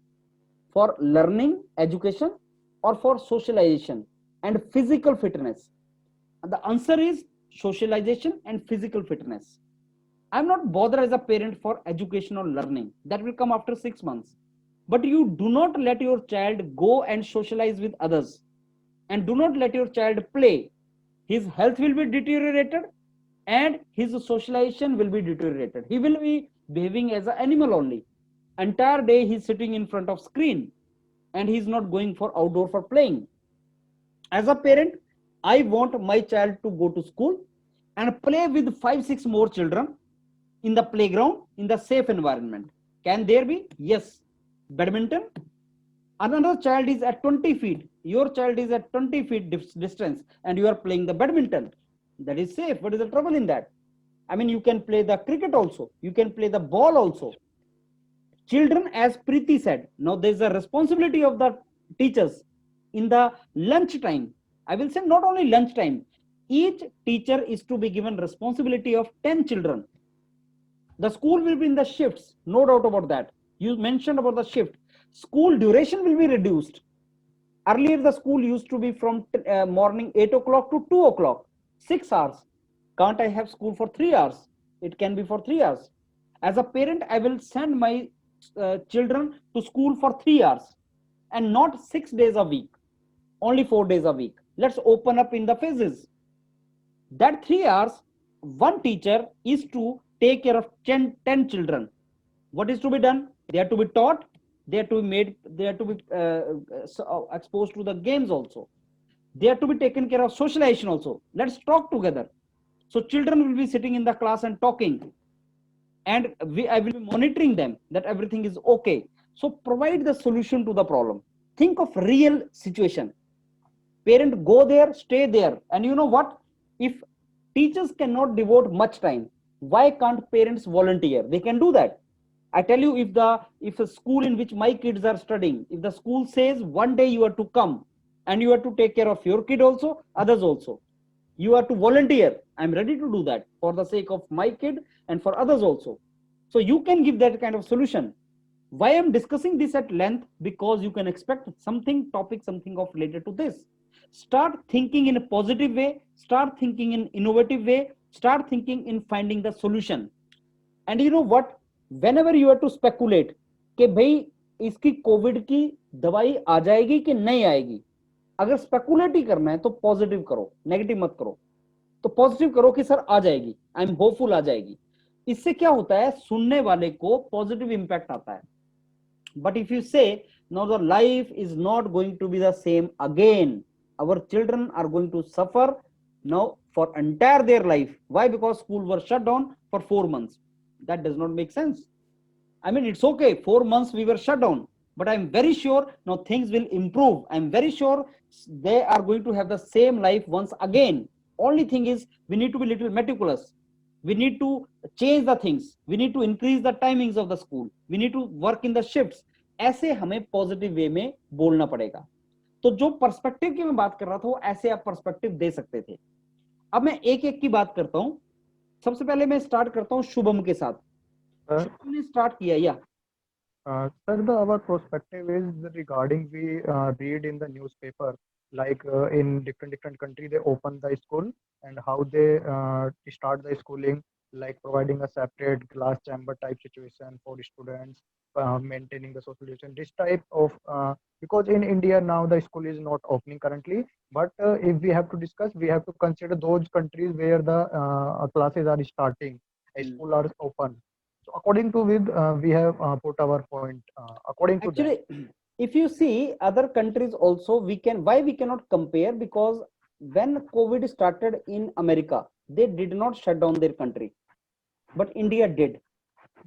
Speaker 1: for learning, education, or for socialization and physical fitness? And the answer is socialization and physical fitness. I'm not bothered as a parent for education or learning. That will come after 6 months. But you do not let your child go and socialize with others, and do not let your child play. His health will be deteriorated and his socialization will be deteriorated. He will be behaving as an animal only. Entire day he's sitting in front of screen and he's not going for outdoor for playing. As a parent, I want my child to go to school and play with 5-6 more children in the playground in the safe environment. Can there be? Yes. Badminton. Another child is at 20 feet. Your child is at 20 feet distance and you are playing the badminton. That is safe. What is the trouble in that? I mean, you can play the cricket also. You can play the ball also. Children, as Preeti said, now there's a responsibility of the teachers in the lunch time. I will say not only lunch time. Each teacher is to be given responsibility of 10 children. The school will be in the shifts, no doubt about that. You mentioned about the shift. School duration will be reduced. Earlier, the school used to be from morning 8 o'clock to 2 o'clock, 6 hours. Can't I have school for 3 hours? It can be for 3 hours. As a parent, I will send my children to school for 3 hours and not 6 days a week, only 4 days a week. Let's open up in the phases. That 3 hours, one teacher is to take care of 10 children. What is to be done? They are to be taught, they are to be made, they are to be exposed to the games also. They are to be taken care of socialization also. Let's talk together. So children will be sitting in the class and talking, and I will be monitoring them that everything is okay. So provide the solution to the problem. Think of real situation. Parent, go there, stay there. And you know what? If teachers cannot devote much time, why can't parents volunteer? They can do that. I tell you, if a school in which my kids are studying, if the school says one day you are to come and you are to take care of your kid also, others also, you are to volunteer. I'm ready to do that for the sake of my kid and for others also. So you can give that kind of solution. Why I'm discussing this at length? Because you can expect something of related to this. Start thinking in a positive way, start thinking in innovative way, start thinking in finding the solution. And you know what? Whenever you have to speculate कि भाई इसकी Covid की दवाई आ जाएगी कि नहीं आएगी, अगर स्पेकुलेट ही करना है तो पॉजिटिव करो, नेगेटिव मत करो. तो पॉजिटिव करो कि सर आ जाएगी, आई एम होपफुल आ जाएगी. इससे क्या होता है, सुनने वाले को पॉजिटिव इंपैक्ट आता है. But if you say now the life is not going to be the same again, our children are going to suffer now for entire their life. Why? Because schools were shut down for 4 months. That does not make sense. I mean, it's okay, 4 months we were shut down, but I'm very sure now things will improve. I'm very sure they are going to have the same life once again. Only thing is we need to be little meticulous. We need to change the things. We need to increase the timings of the school. We need to work in the shifts. ऐसे हमें positive way में बोलना पड़ेगा. तो जो perspective की मैं बात कर रहा था वो ऐसे आप पर्सपेक्टिव दे सकते थे. अब मैं एक एक की बात करता हूं. सबसे पहले मैं स्टार्ट करता हूं शुभम के साथ. शुभम ने स्टार्ट किया या
Speaker 7: sir, our perspective is regarding we read in the newspaper like in different country they open the school and how they start the schooling, like providing a separate glass chamber type situation for students, maintaining the social distance, this type of because in India now the school is not opening currently, but if we have to discuss, we have to consider those countries where the classes are starting, school are open. So according to with we have put our point according to
Speaker 1: actually
Speaker 7: that.
Speaker 1: If you see other countries also, we can, why we cannot compare, because when COVID started in America, they did not shut down their country, but India did.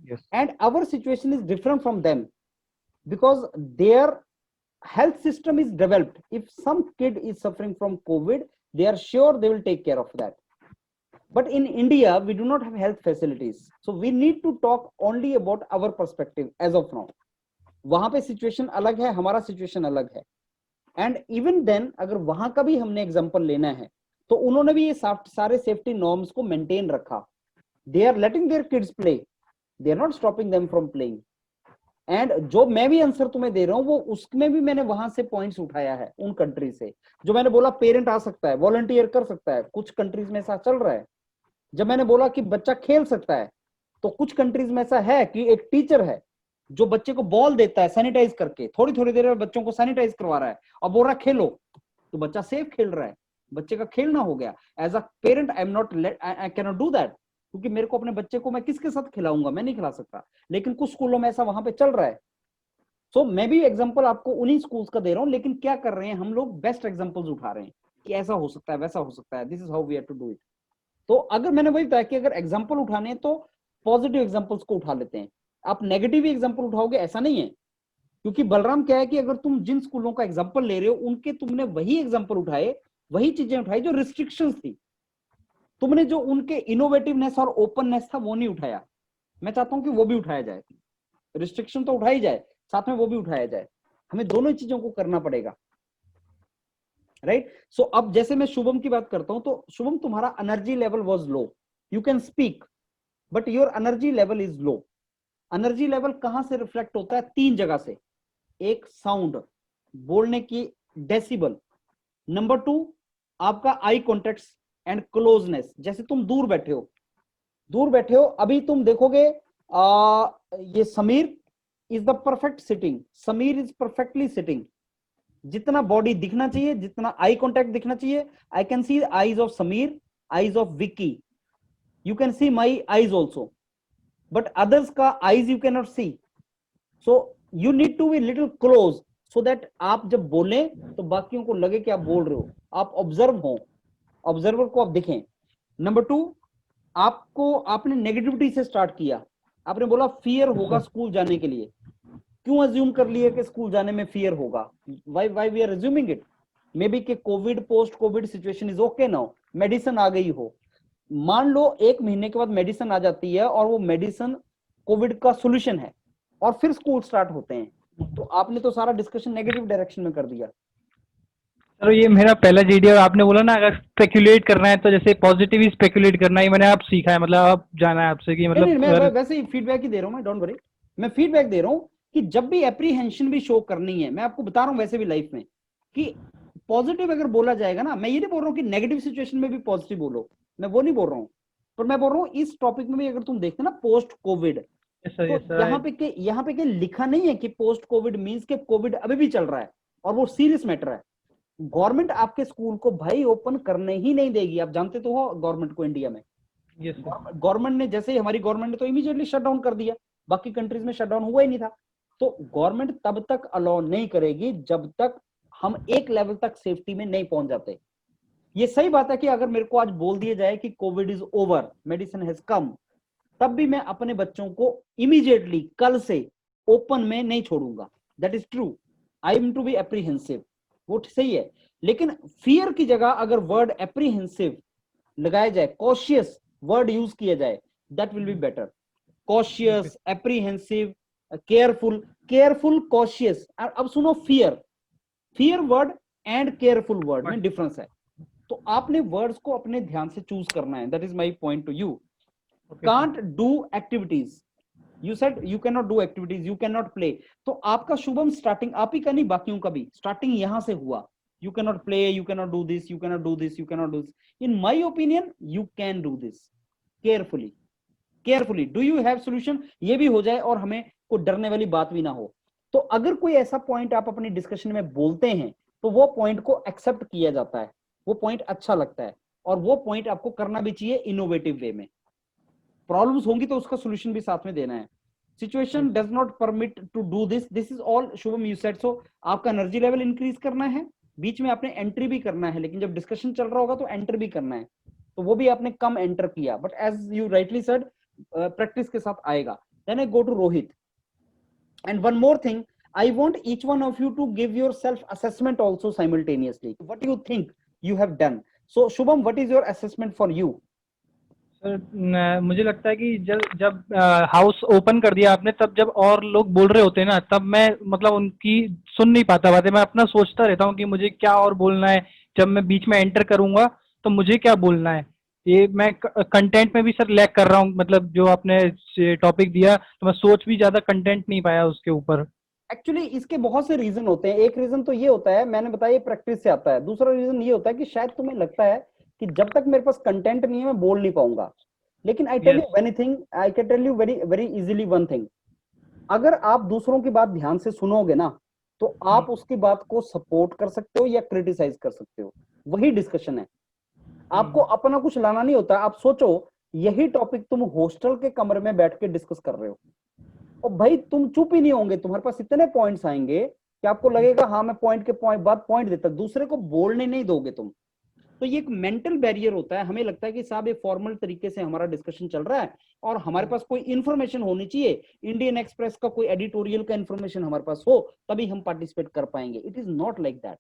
Speaker 7: Yes.
Speaker 1: And our situation is different from them because their health system is developed. If some kid is suffering from COVID, they are sure they will take care of that. But in India, we do not have health facilities. So we need to talk only about our perspective as of now. वहां पे situation अलग है, हमारा situation अलग है. And even then अगर वहां का भी हमने एग्जांपल लेना है तो उन्होंने भी ये सारे सेफ्टी नॉर्म्स को मेंटेन रखा. They are letting their kids play, they are not stopping them from playing. And जो मैं भी आंसर तुम्हें दे रहा हूं वो उसमें भी मैंने वहां से पॉइंट्स उठाया है उन कंट्री से. जो मैंने बोला पेरेंट आ सकता है, वॉलंटियर कर सकता है, कुछ कंट्रीज में ऐसा चल रहा है. जब मैंने बोला कि बच्चा खेल सकता है तो कुछ कंट्रीज में ऐसा है कि एक टीचर है जो बच्चे को बॉल देता है सैनिटाइज करके, थोड़ी थोड़ी देर में बच्चों को सैनिटाइज करवा रहा है और बोल रहा है खेलो, तो बच्चा सेफ खेल रहा है, बच्चे का खेलना हो गया. As a parent I am not, I can not do that, क्योंकि मेरे को अपने बच्चे को मैं किसके साथ खिलाऊंगा, मैं नहीं खिला सकता. लेकिन कुछ स्कूलों में ऐसा वहां पे चल रहा है. सो मैं भी एग्जांपल आपको उन्हीं स्कूल्स का दे रहा हूं, लेकिन क्या कर रहे हैं हम लोग, बेस्ट एग्जांपल्स उठा रहे हैं कि ऐसा हो सकता है, वैसा हो सकता है, this is how we have to do it. तो अगर मैंने वही बताया कि अगर एग्जांपल उठाने हैं तो पॉजिटिव एग्जांपल्स को उठा लेते हैं. आप नेगेटिव एग्जांपल उठाओगे ऐसा नहीं है, क्योंकि बलराम क्या है कि अगर तुम जिन स्कूलों का एग्जांपल ले रहे हो उनके तुमने वही एग्जांपल उठाए, वही चीजें उठाई जो रिस्ट्रिक्शंस थी. तुमने जो उनके इनोवेटिवनेस और ओपननेस था वो नहीं उठाया. मैं चाहता हूं कि वो भी उठाया जाए. रिस्ट्रिक्शन तो उठाई जाए, साथ में वो भी उठाया जाए. हमें दोनों चीजों को करना पड़ेगा, राइट. सो अब जैसे मैं शुभम की बात करता हूं तो शुभम तुम्हारा energy level was low, you can speak but your energy level is low. Energy level कहां से रिफ्लेक्ट होता है? 3 जगह से. एक साउंड, बोलने की डेसिबल. नंबर 2 आपका आई कॉन्टेक्ट एंड क्लोजनेस. जैसे तुम दूर बैठे हो, अभी तुम देखोगे ये Sameer is the perfect sitting, Sameer is perfectly sitting. जितना बॉडी दिखना चाहिए, जितना आई कॉन्टेक्ट दिखना चाहिए, I can see eyes of Sameer, eyes of Vicky, you can see my eyes also, but others का eyes you can not see. So you need to be little close so that आप जब बोलें तो बाकियों को लगे कि आप बोल रहे हो, आप ऑब्जर्व हो, ऑब्जर्वर को आप दिखें. नंबर 2 आपने नेगेटिविटी से स्टार्ट किया. आपने बोला फियर होगा स्कूल जाने के लिए. क्यों अज्यूम कर लिए कि स्कूल जाने में फियर होगा? Why we are assuming it? May be कि covid, post covid situation is okay now, medicine आ गई हो. मान लो 1 महीने के बाद मेडिसिन आ जाती है और वो मेडिसिन कोविड का सॉल्यूशन है और फिर स्कूल स्टार्ट होते हैं, तो आपने तो सारा डिस्कशन नेगेटिव डायरेक्शन में कर दिया.
Speaker 2: सर ये मेरा पहला जीडी और आपने बोला ना अगर स्पेकुलेट करना है तो जैसे पॉजिटिव ही स्पेकुलेट करना है, मैंने आप सीखा है, मतलब आप जाना है आपसे कि मतलब
Speaker 1: नहीं, मैं वैसे ही फीडबैक ही दे रहा हूं, मैं डोंट वरी. मैं फीडबैक दे रहा हूं कि जब भी एप्रीहेंशन भी शो करनी है, मैं आपको बता रहा हूं वैसे भी लाइफ में कि पॉजिटिव अगर बोला जाएगा ना, मैं ये नहीं बोल रहा हूं कि नेगेटिव सिचुएशन में भी पॉजिटिव बोलो, मैं वो नहीं बोल रहा हूं, पर मैं बोल रहा हूं इस टॉपिक में भी अगर तुम देखते ना पोस्ट कोविड, तो यहाँ पे क्या लिखा नहीं है कि पोस्ट कोविड मींस के कोविड अभी भी चल रहा है और वो सीरियस मैटर है. गवर्नमेंट आपके स्कूल को भाई ओपन करने ही नहीं देगी. आप जानते तो हो गवर्नमेंट को इंडिया में. गवर्नमेंट ने, जैसे हमारी गवर्नमेंट ने तो इमीडिएटली शट डाउन कर दिया, बाकी कंट्रीज में शट डाउन हुआ ही नहीं था. तो गवर्नमेंट तब तक अलाउ नहीं करेगी जब तक हम एक लेवल तक सेफ्टी में नहीं पहुंच जाते. ये सही बात है कि अगर मेरे को आज बोल दिया जाए कि Covid is over, medicine has come, तब भी मैं अपने बच्चों को इमीडिएटली कल से ओपन में नहीं छोड़ूंगा. That is true. I am to be apprehensive, वो सही है. लेकिन फियर की जगह अगर वर्ड एप्रीहेंसिव लगाया जाए, कॉशियस वर्ड यूज किया जाए, that will be better. Cautious, apprehensive, careful, cautious. अब सुनो, fear word and careful word में डिफरेंस है. तो आपने वर्ड्स को अपने ध्यान से चूज करना है. That is my point two you. Can't do activities, you said you can not do activities, you can not play. तो आपका शुभम स्टार्टिंग आप ही का नहीं, बाकियों का भी स्टार्टिंग यहां से हुआ. You can not play, you can not do this, you can not do this, you can not do this. In my opinion you can do this. Carefully do you have solution, ये भी हो जाए और हमें कोई डरने वाली बात भी ना हो. तो अगर कोई ऐसा पॉइंट आप अपनी डिस्कशन में बोलते हैं तो वो पॉइंट को एक्सेप्ट किया जाता है, वो पॉइंट अच्छा लगता है, और वो पॉइंट आपको करना भी चाहिए इनोवेटिव वे में. प्रॉब्लम्स होंगी तो उसका सॉल्यूशन भी साथ में देना है. Situation does not permit to do this. This is all Shubham you said. सो आपका एनर्जी लेवल इंक्रीज करना है, बीच में आपने एंट्री भी करना है, लेकिन जब डिस्कशन चल रहा होगा तो एंटर भी करना है, तो वो भी आपने कम एंटर किया, but as you rightly said practice के साथ आएगा. Then I go to Rohit. And one more thing, I want each one of you to give your self assessment also simultaneously. What do you think you have done? So Shubham, what is your assessment for you?
Speaker 2: मुझे लगता है कि जब house open कर दिया आपने, तब जब और लोग बोल रहे होते हैं ना, तब मैं मतलब उनकी सुन नहीं पाता बातें, मैं अपना सोचता रहता हूँ कि मुझे क्या और बोलना है। जब मैं बीच में एंटर करूंगा तो मुझे क्या बोलना है, ये मैं कंटेंट में भी सर लैग कर रहा हूँ। मतलब जो आपने टॉपिक दिया, तो मैं सोच भी ज्यादा कंटेंट नहीं पाया उसके ऊपर।
Speaker 1: एक्चुअली इसके बहुत से रीजन होते हैं। एक रीजन तो ये होता है, मैंने बताया, ये प्रैक्टिस से आता है। दूसरा रीजन ये होता है कि शायद तुम्हें लगता है कि जब तक मेरे पास कंटेंट नहीं है मैं बोल नहीं पाऊंगा। लेकिन I tell you anything, I can tell you very very easily one thing. अगर आप दूसरों की बात ध्यान से सुनोगे ना, तो आप उसकी बात को सपोर्ट कर सकते हो या क्रिटिसाइज कर सकते हो। वही डिस्कशन है। आपको अपना कुछ लाना नहीं होता। आप सोचो, यही टॉपिक तुम हॉस्टल के कमरे में बैठ के डिस्कस कर रहे हो, और भाई तुम चुप ही नहीं होंगे। तुम्हारे पास इतने पॉइंट्स आएंगे कि आपको लगेगा हाँ मैं पॉइंट के बाद पॉइंट देता, दूसरे को बोलने नहीं दोगे तुम। तो ये एक मेंटल बैरियर होता है। हमें लगता है कि साहब ये फॉर्मल तरीके से हमारा डिस्कशन चल रहा है और हमारे पास कोई इंफॉर्मेशन होनी चाहिए, इंडियन एक्सप्रेस का कोई एडिटोरियल का इंफॉर्मेशन हमारे पास हो तभी हम पार्टिसिपेट कर पाएंगे। It is not like that.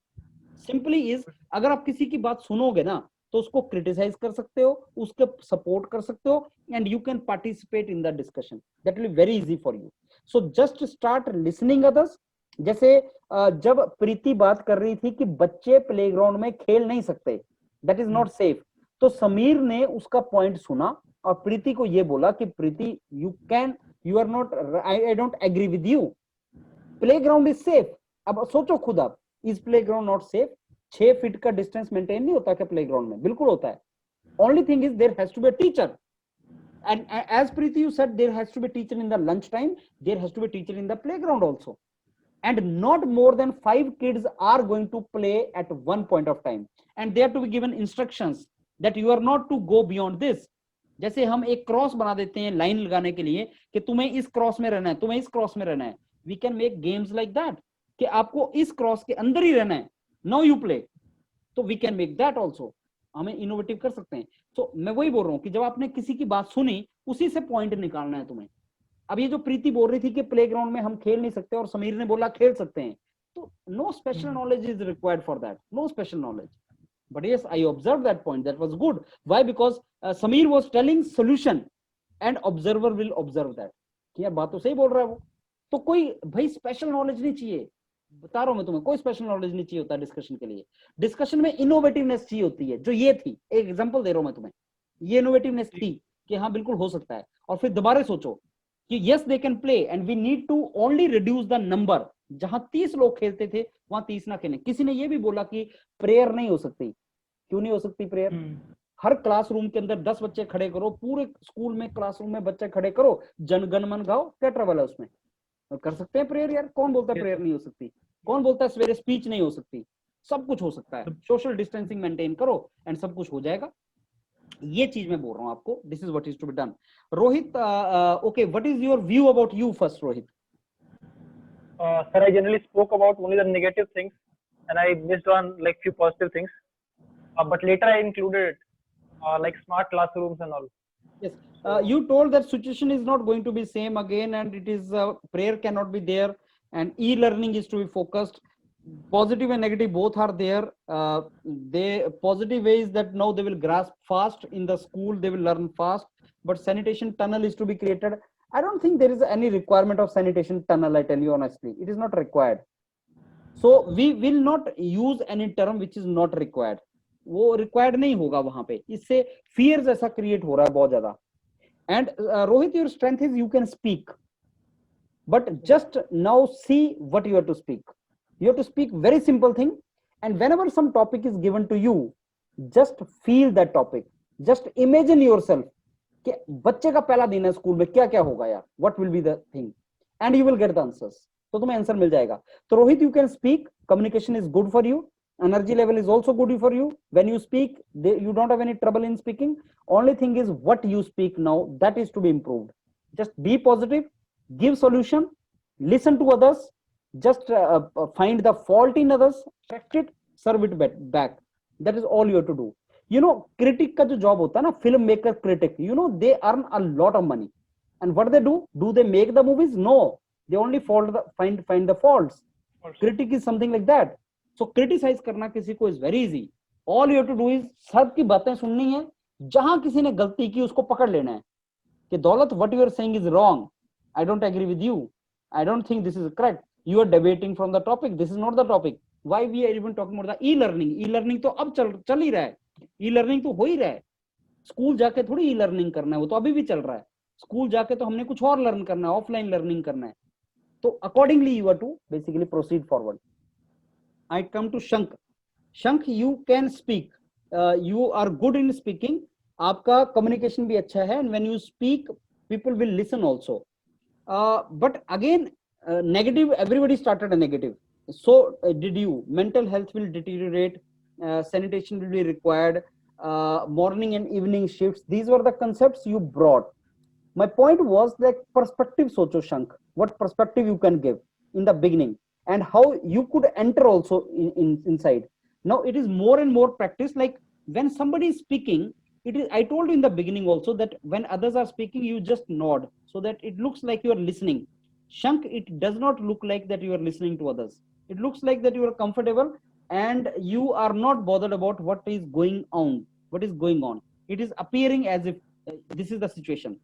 Speaker 1: Simply is, अगर आप किसी की बात सुनोगे ना तो उसको क्रिटिसाइज कर सकते हो, उसके सपोर्ट कर सकते हो, and you can participate in the discussion. That will be very easy for you. So just start listening others. जैसे जब प्रीति बात कर रही थी कि बच्चे प्लेग्राउंड में खेल नहीं सकते, दैट इज नॉट सेफ, तो समीर ने उसका पॉइंट सुना और प्रीति को ये बोला कि Preeti you can, you are not, I don't agree with you, playground is safe. अब सोचो खुद आप, is playground not safe? 6 feet का डिस्टेंस मेंटेन नहीं होता क्या प्लेग्राउंड में? बिल्कुल होता है। Only thing is there has to be a teacher, and as Preeti you said, there has to be teacher in the lunch time, there has to be teacher in the playground also, and not more than 5 kids are going to play at one point of time, and they are to be given instructions that you are not to go beyond this. जैसे हम एक cross बना देते हैं line लगाने के लिए कि तुम्हें इस क्रॉस में रहना है, तुम्हें इस क्रॉस में रहना है। We can make games like that कि आपको इस क्रॉस के अंदर ही रहना है, नो यू प्ले। तो we can make that also, हमें इनोवेटिव कर सकते हैं। तो मैं वही बोल रहा हूँ कि जब आपने किसी की बात सुनी, उसी से पॉइंट निकालना है तुम्हें। अब ये जो प्रीति बोल रही थी कि प्लेग्राउंड में हम खेल नहीं सकते और समीर ने बोला खेल सकते हैं, तो no special knowledge is required for that, no special knowledge. But yes, I observed that point. That was good. Why? Because Sameer was telling solution, and observer will observe that. कि यार बात तो सही बोल रहा है वो। तो कोई भाई स्पेशल नॉलेज नहीं चाहिए, बता रहा हूं मैं तुम्हें, कोई स्पेशल नॉलेज नहीं चाहिए होता डिस्कशन के लिए। डिस्कशन में इनोवेटिवनेस चाहिए होती है, जो ये थी। एक एग्जांपल दे रहा हूं मैं तुम्हें, ये इनोवेटिवनेस थी कि हाँ बिल्कुल हो सकता है। और फिर दोबारा सोचो कि yes they can play and we need to only reduce the number. जहां 30 लोग खेलते थे वहां 30 ना खेलें। किसी ने ये भी बोला कि प्रेयर नहीं हो सकती। क्यों नहीं हो सकती प्रेयर? हर क्लासरूम के अंदर 10 बच्चे खड़े करो, पूरे स्कूल में क्लासरूम में बच्चे खड़े करो, जनगण मन गाओ, क्या ट्रबल है उसमें? कर सकते हैं प्रेयर यार। कौन बोलता है प्रेयर नहीं हो सकती? कौन बोलता है सवेरे स्पीच नहीं हो सकती? सब कुछ हो सकता है। सोशल डिस्टेंसिंग मेंटेन करो एंड सब कुछ हो जाएगा। ये चीज मैं बोल रहा हूं आपको, this is what is to be done. Rohit, okay, what is your view about you first, Rohit?
Speaker 3: Sir, I generally spoke about only the negative things and I missed on like few positive things. But later I included it, like smart classrooms and all.
Speaker 1: Yes, you told that situation is not going to be same again, and it is prayer cannot be there, and e-learning is to be focused. Positive and negative both are there. They positive way is that now they will grasp fast in the school, they will learn fast. But sanitation tunnel is to be created. I don't think there is any requirement of sanitation tunnel. I tell you honestly, it is not required. So we will not use any term which is not required. वो required नहीं होगा वहां पे। इससे fear जैसा create हो रहा है बहुत ज्यादा। And Rohit, your strength is you can speak, but just now see what you have to speak. You have to speak very simple thing, and whenever some topic is given to you, just feel that topic, just imagine yourself कि बच्चे का पहला दिन है school में, क्या क्या होगा यार, what will be the thing, and you will get the answers. तो तुम्हें आंसर मिल जाएगा। तो Rohit, you can speak, communication is good for you, energy level is also good for you. When you speak, you don't have any trouble in speaking. Only thing is what you speak now, that is to be improved. Just be positive, give solution, listen to others, just find the fault in others, correct it, serve it back. That is all you have to do. You know, critic का जो job होता है ना, film maker critic, you know, they earn a lot of money, and what they do they make the movies? No, they only find the faults. Critic is something like that. So criticize करना किसी को is very easy. All you have to do is सबकी बातें सुननी है जहां किसी ने गलती की उसको पकड़ लेना है कि Daulat what you are saying is wrong, I don't agree with you, I don't think this is correct, you are debating from the topic, this is not the topic, why we are even talking about the e learning. E learning तो अब चल ही रहा है, ई learning तो हो ही रहा है, school जाके थोड़ी ई लर्निंग करना है, वो तो अभी भी चल रहा है। स्कूल जाके तो हमने कुछ और लर्न करना है, ऑफलाइन लर्निंग करना है। तो accordingly you are to basically proceed forward. I come to Shankh. Shankh, you can speak, you are good in speaking, आपका कम्युनिकेशन भी अच्छा है, and when you speak people will listen also, but again negative, everybody started a negative. So did you. Mental health will deteriorate, sanitation will be required, morning and evening shifts, these were the concepts you brought. My point was that perspective socho Shank, what perspective you can give in the beginning and how you could enter also inside. Now it is more and more practice, like when somebody is speaking, it is, I told you in the beginning also that when others are speaking you just nod so that it looks like you are listening. Shank, it does not look like that you are listening to others. It looks like that you are comfortable and you are not bothered about what is going on. It is appearing as if this is the situation.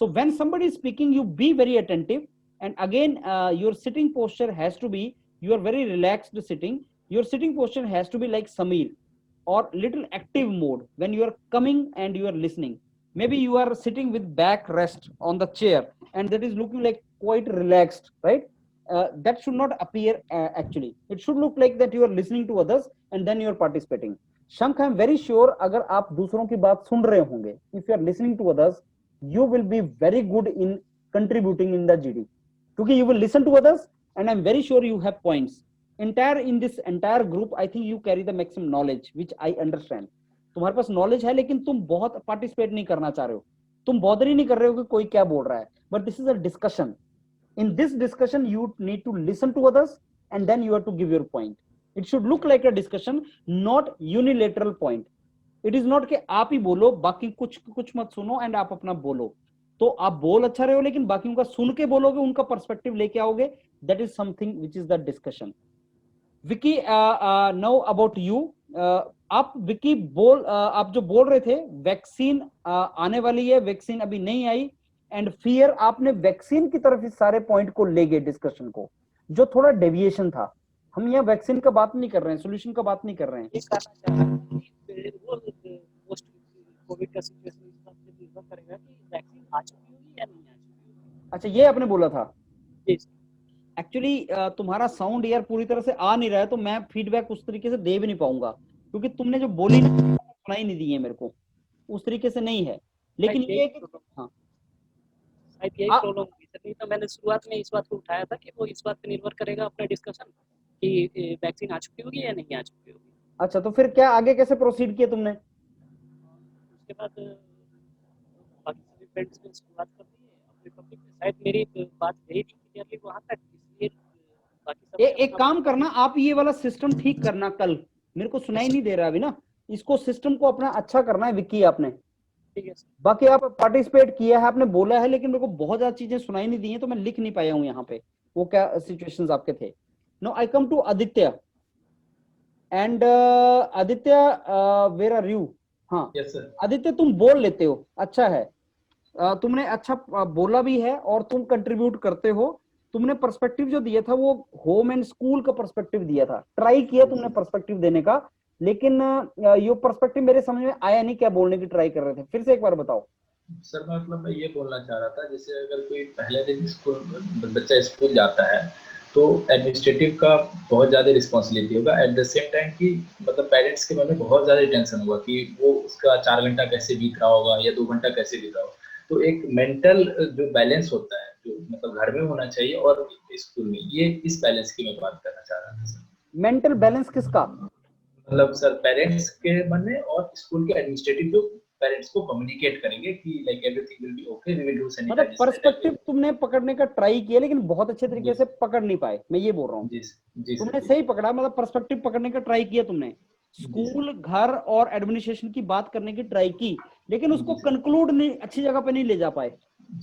Speaker 1: So when somebody is speaking, you be very attentive, and again your sitting posture has to be, you are very relaxed sitting, your sitting posture has to be like Samir, or little active mode when you are coming and you are listening. Maybe you are sitting with back rest on the chair and that is looking like quite relaxed, right? That should not appear actually. It should look like that you are listening to others and then you are participating. Shank, I am very sure अगर आप दूसरों की बात सुन रहे होंगे, if you are listening to others, you will be very good in contributing in the GD. क्योंकि you will listen to others and I am very sure you have points. In this entire group, I think you carry the maximum knowledge, which I understand. तुम्हारे पास knowledge है लेकिन तुम बहुत participate नहीं करना चाह रहे हो, तुम बॉदर ही नहीं कर रहे हो कि कोई क्या बोल रहा है, but this is a discussion. In this discussion you need to listen to others and then you have to give your point. It should look like a discussion, not unilateral point. It is not कि आप ही बोलो बाकी कुछ मत सुनो and आप अपना बोलो. तो आप बोल अच्छा रहे हो लेकिन बाकियों का सुन के बोलोगे, उनका पर्सपेक्टिव लेके आओगे, that is something which is the discussion. Vicky, now about you. आप विकी आप जो बोल रहे थे वैक्सीन आने वाली है, वैक्सीन अभी नहीं आई, एंड फियर आपने वैक्सीन की तरफ इस सारे पॉइंट को ले गए डिस्कशन को, जो थोड़ा डेविएशन था. हम यहाँ वैक्सीन का बात नहीं कर रहे हैं, सोल्यूशन का बात नहीं कर रहे हैं.
Speaker 5: पोस्ट कोविड का सिचुएशन इस बात पे निर्भर करेगा कि वैक्सीन आ चुकी होगी या नहीं आ चुकी होगी.
Speaker 1: अच्छा, ये आपने बोला था. एक्चुअली तुम्हारा साउंड यार पूरी तरह से आ नहीं रहा है, तो मैं फीडबैक उस तरीके से दे भी नहीं पाऊंगा, क्योंकि तुमने जो बोली सुनाई नहीं दी है मेरे को, उस तरीके से नहीं है. लेकिन ये हाँ
Speaker 5: शायद यही प्रॉब्लम हुई सर. नहीं तो मैंने शुरुआत में इस बात को उठाया था कि वो इस बात पे निर्भर करेगा अपना डिस्कशन कि वैक्सीन आ चुकी होगी या नहीं आ चुकी होगी.
Speaker 1: अच्छा, तो फिर क्या आगे कैसे प्रोसीड किया तुमने?
Speaker 5: उसके बाद बाकी सभी फ्रेंड्स ने शुरुआत कर दी है अपने टॉपिक पे. शायद मेरी बात गई थी क्लियरली वहां तक, इसलिए बाकी सब
Speaker 1: एक काम करना, आप ये वाला सिस्टम ठीक करना. कल मेरे को सुनाई नहीं दे रहा अभी ना, इसको सिस्टम को अपना अच्छा करना है विक्की आपने.
Speaker 5: ठीक है सर.
Speaker 1: बाकी आप पार्टिसिपेट किया है, आपने बोला है, लेकिन मेरे को बहुत ज्यादा चीजें सुनाई नहीं दी हैं, तो मैं लिख नहीं पाया हूँ यहाँ पे वो क्या सिचुएशंस आपके थे. No, I come to Aditya. And Aditya, where are you? हाँ आदित्य, तुम बोल लेते हो, अच्छा है. तुमने अच्छा बोला भी है और तुम कंट्रीब्यूट करते हो. तुमने पर्सपेक्टिव जो दिया था वो होम एंड स्कूल का पर्सपेक्टिव दिया था, ट्राई किया तुमने पर्सपेक्टिव देने का, लेकिन ये पर्सपेक्टिव मेरे समझ में आया नहीं. क्या बोलने की ट्राई कर रहे थे, फिर से एक बार बताओ.
Speaker 6: सर मतलब मैं ये बोलना चाह रहा था, जैसे अगर कोई पहले दिन बच्चा स्कूल जाता है तो एडमिनिस्ट्रेटिव का बहुत ज्यादा रिस्पॉन्सिबिलिटी होगा. एट द सेम टाइम कि मतलब पेरेंट्स के मन में बहुत ज्यादा टेंशन होगा कि वो उसका 4 घंटा कैसे बीत रहा होगा या 2 घंटा कैसे बीत रहा होगा. तो एक मेंटल जो बैलेंस होता है, जो मतलब घर में होना चाहिए और स्कूल में, ये इस बैलेंस की मैं बात करना चाह रहा था सर.
Speaker 1: मेंटल बैलेंस किसका?
Speaker 6: मतलब सर पेरेंट्स के मन में और स्कूल के एडमिनिस्ट्रेटिव जो पेरेंट्स को कम्युनिकेट करेंगे कि like everything will be okay, we will do sanitization.
Speaker 1: मतलब पर्सपेक्टिव तुमने पकड़ने का ट्राई किया लेकिन बहुत अच्छे तरीके से पकड़ नहीं पाए, मैं ये बोल रहा हूँ. तुमने सही पकड़ा, मतलब पर्सपेक्टिव पकड़ने का ट्राई किया तुमने, स्कूल, घर और एडमिनिस्ट्रेशन की बात करने की ट्राई की, लेकिन उसको कंक्लूड नहीं, अच्छी जगह पे नहीं ले जा पाए.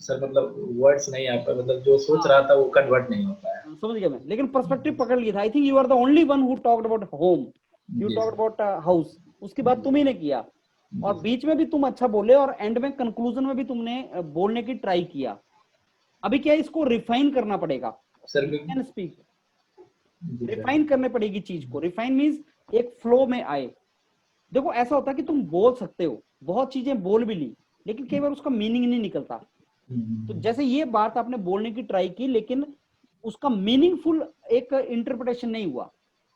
Speaker 6: सर मतलब वर्ड्स नहीं आ पाए, मतलब जो सोच रहा था वो कन्वर्ट नहीं हो पाया.
Speaker 1: समझ गया मैं, लेकिन पर्सपेक्टिव पकड़ लिया था. I think you are the only one who talked about home, you talked about house, उसकी बात तुम ही ने किया. और बीच में भी तुम अच्छा बोले और एंड में कंक्लूजन में भी तुमने बोलने की ट्राई किया। अभी क्या है, इसको रिफाइन करना पड़ेगा।
Speaker 6: Sir
Speaker 1: can speak,
Speaker 6: ji sir.
Speaker 1: Refine करने पड़ेगी चीज को। रिफाइन मींस एक फ्लो में आए। देखो ऐसा होता है कि तुम बोल सकते हो, बहुत चीजें बोल भी ली, लेकिन कई बार उसका मीनिंग नहीं निकलता। तो जैसे ये बात आपने बोलने की ट्राई की, लेकिन उसका मीनिंगफुल एक इंटरप्रिटेशन नहीं हुआ,